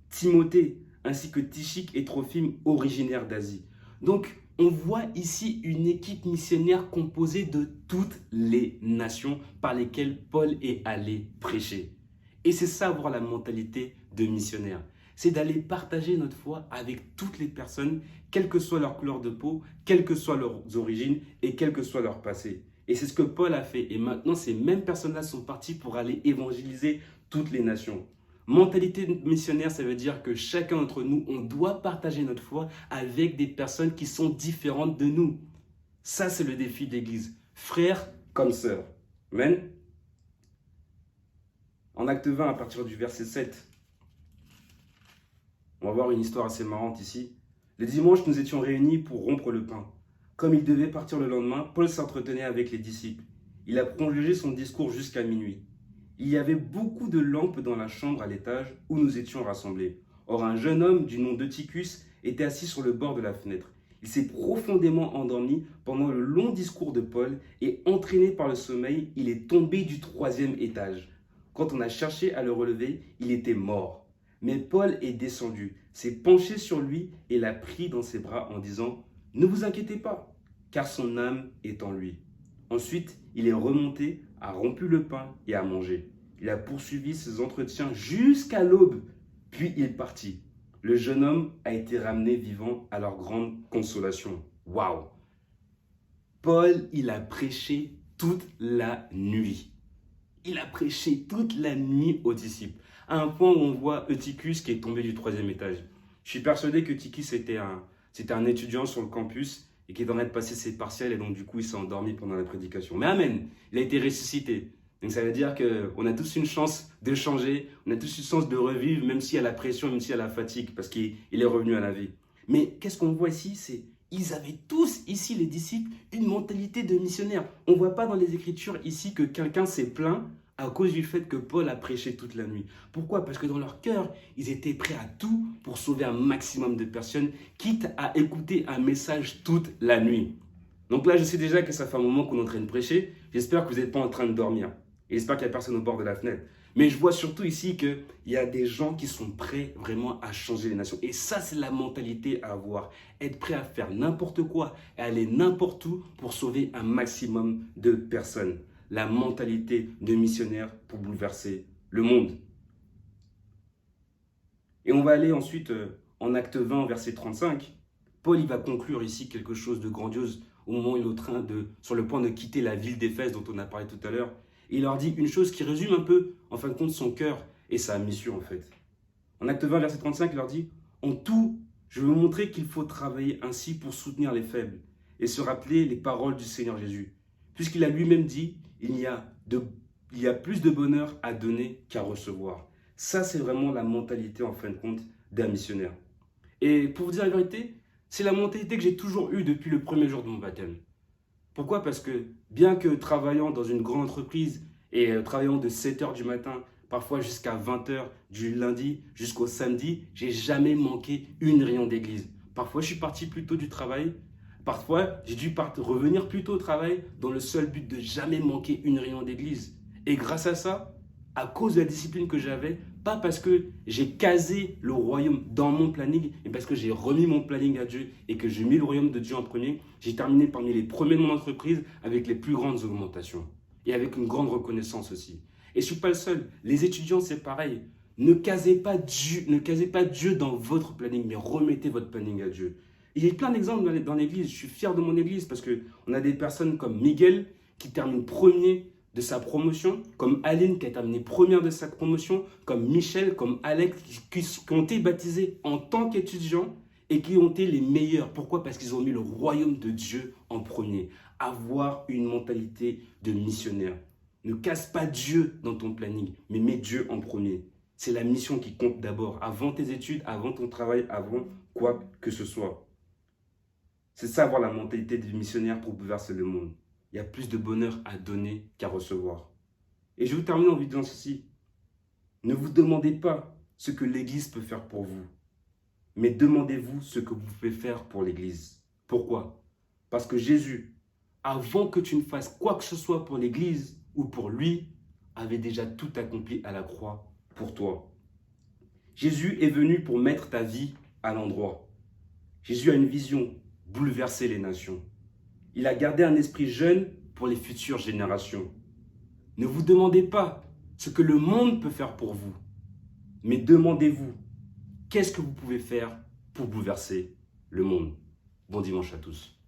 Speaker 13: Timothée, ainsi que Tychique et Trophime, originaires d'Asie. Donc, on voit ici une équipe missionnaire composée de toutes les nations par lesquelles Paul est allé prêcher. Et c'est ça, avoir la mentalité de missionnaire. C'est d'aller partager notre foi avec toutes les personnes, quelle que soit leur couleur de peau, quelles que soient leurs origines et quel que soit leur passé. Et c'est ce que Paul a fait. Et maintenant, ces mêmes personnes-là sont parties pour aller évangéliser toutes les nations. Mentalité missionnaire, ça veut dire que chacun d'entre nous, on doit partager notre foi avec des personnes qui sont différentes de nous. Ça, c'est le défi de l'Église. Frères comme sœurs. Amen. En Acte 20, à partir du verset 7. On va voir une histoire assez marrante ici. Le dimanche, nous étions réunis pour rompre le pain. Comme il devait partir le lendemain, Paul s'entretenait avec les disciples. Il a prolongé son discours jusqu'à minuit. Il y avait beaucoup de lampes dans la chambre à l'étage où nous étions rassemblés. Or, un jeune homme du nom d'Eutychus était assis sur le bord de la fenêtre. Il s'est profondément endormi pendant le long discours de Paul et, entraîné par le sommeil, il est tombé du 3e étage. Quand on a cherché à le relever, il était mort. Mais Paul est descendu, s'est penché sur lui et l'a pris dans ses bras en disant « Ne vous inquiétez pas, car son âme est en lui. » Ensuite, il est remonté, a rompu le pain et a mangé. Il a poursuivi ses entretiens jusqu'à l'aube, puis il partit. Le jeune homme a été ramené vivant à leur grande consolation. Waouh! Paul, il a prêché toute la nuit. Il a prêché toute la nuit aux disciples. À un point où on voit Eutychus qui est tombé du 3e étage. Je suis persuadé que Eutychus c'était un étudiant sur le campus et qui est en train de passer ses partiels et donc du coup il s'est endormi pendant la prédication. Mais amen, il a été ressuscité. Donc ça veut dire qu'on a tous une chance de changer, on a tous une chance de revivre, même s'il y a la pression, même s'il y a la fatigue, parce qu'il est revenu à la vie. Mais qu'est-ce qu'on voit ici? C'est ils avaient tous, ici les disciples, une mentalité de missionnaire. On ne voit pas dans les Écritures ici que quelqu'un s'est plaint à cause du fait que Paul a prêché toute la nuit. Pourquoi? Parce que dans leur cœur, ils étaient prêts à tout pour sauver un maximum de personnes, quitte à écouter un message toute la nuit. Donc là, je sais déjà que ça fait un moment qu'on est en train de prêcher. J'espère que vous n'êtes pas en train de dormir. Et j'espère qu'il n'y a personne au bord de la fenêtre. Mais je vois surtout ici qu'il y a des gens qui sont prêts vraiment à changer les nations. Et ça, c'est la mentalité à avoir. Être prêt à faire n'importe quoi et aller n'importe où pour sauver un maximum de personnes. La mentalité de missionnaire pour bouleverser le monde. Et on va aller ensuite en acte 20, verset 35. Paul, il va conclure ici quelque chose de grandiose au moment où il est sur le point de quitter la ville d'Éphèse dont on a parlé tout à l'heure. Et il leur dit une chose qui résume un peu, en fin de compte, son cœur et sa mission, en fait. En acte 20, verset 35, il leur dit « En tout, je veux vous montrer qu'il faut travailler ainsi pour soutenir les faibles et se rappeler les paroles du Seigneur Jésus. Puisqu'il a lui-même dit « Il y a plus de bonheur à donner qu'à recevoir. » Ça, c'est vraiment la mentalité, en fin de compte, d'un missionnaire. Et pour vous dire la vérité, c'est la mentalité que j'ai toujours eue depuis le premier jour de mon baptême. Pourquoi? Parce que bien que travaillant dans une grande entreprise et travaillant de 7h du matin, parfois jusqu'à 20h du lundi jusqu'au samedi, j'ai jamais manqué une réunion d'église. Parfois, je suis parti plus tôt du travail. Parfois, j'ai dû revenir plus tôt au travail dans le seul but de jamais manquer une réunion d'église. Et grâce à ça, à cause de la discipline que j'avais, pas parce que j'ai casé le royaume dans mon planning, mais parce que j'ai remis mon planning à Dieu et que j'ai mis le royaume de Dieu en premier, j'ai terminé parmi les premiers de mon entreprise avec les plus grandes augmentations et avec une grande reconnaissance aussi. Et je ne suis pas le seul. Les étudiants, c'est pareil. Ne casez pas Dieu dans votre planning, mais remettez votre planning à Dieu. Et il y a plein d'exemples dans l'église. Je suis fier de mon église parce qu'on a des personnes comme Miguel qui termine premier de sa promotion, comme Aline qui a terminé première de sa promotion, comme Michel, comme Alex, qui ont été baptisés en tant qu'étudiants et qui ont été les meilleurs. Pourquoi? Parce qu'ils ont mis le royaume de Dieu en premier. Avoir une mentalité de missionnaire. Ne casse pas Dieu dans ton planning, mais mets Dieu en premier. C'est la mission qui compte d'abord, avant tes études, avant ton travail, avant quoi que ce soit. C'est ça avoir la mentalité du missionnaire pour bouleverser le monde. Il y a plus de bonheur à donner qu'à recevoir. Et je vais vous terminer en vous disant ceci. Ne vous demandez pas ce que l'Église peut faire pour vous, mais demandez-vous ce que vous pouvez faire pour l'Église. Pourquoi? Parce que Jésus, avant que tu ne fasses quoi que ce soit pour l'Église ou pour lui, avait déjà tout accompli à la croix pour toi. Jésus est venu pour mettre ta vie à l'endroit. Jésus a une vision, bouleverser les nations. Il a gardé un esprit jeune pour les futures générations. Ne vous demandez pas ce que le monde peut faire pour vous, mais demandez-vous qu'est-ce que vous pouvez faire pour bouleverser le monde. Bon dimanche à tous.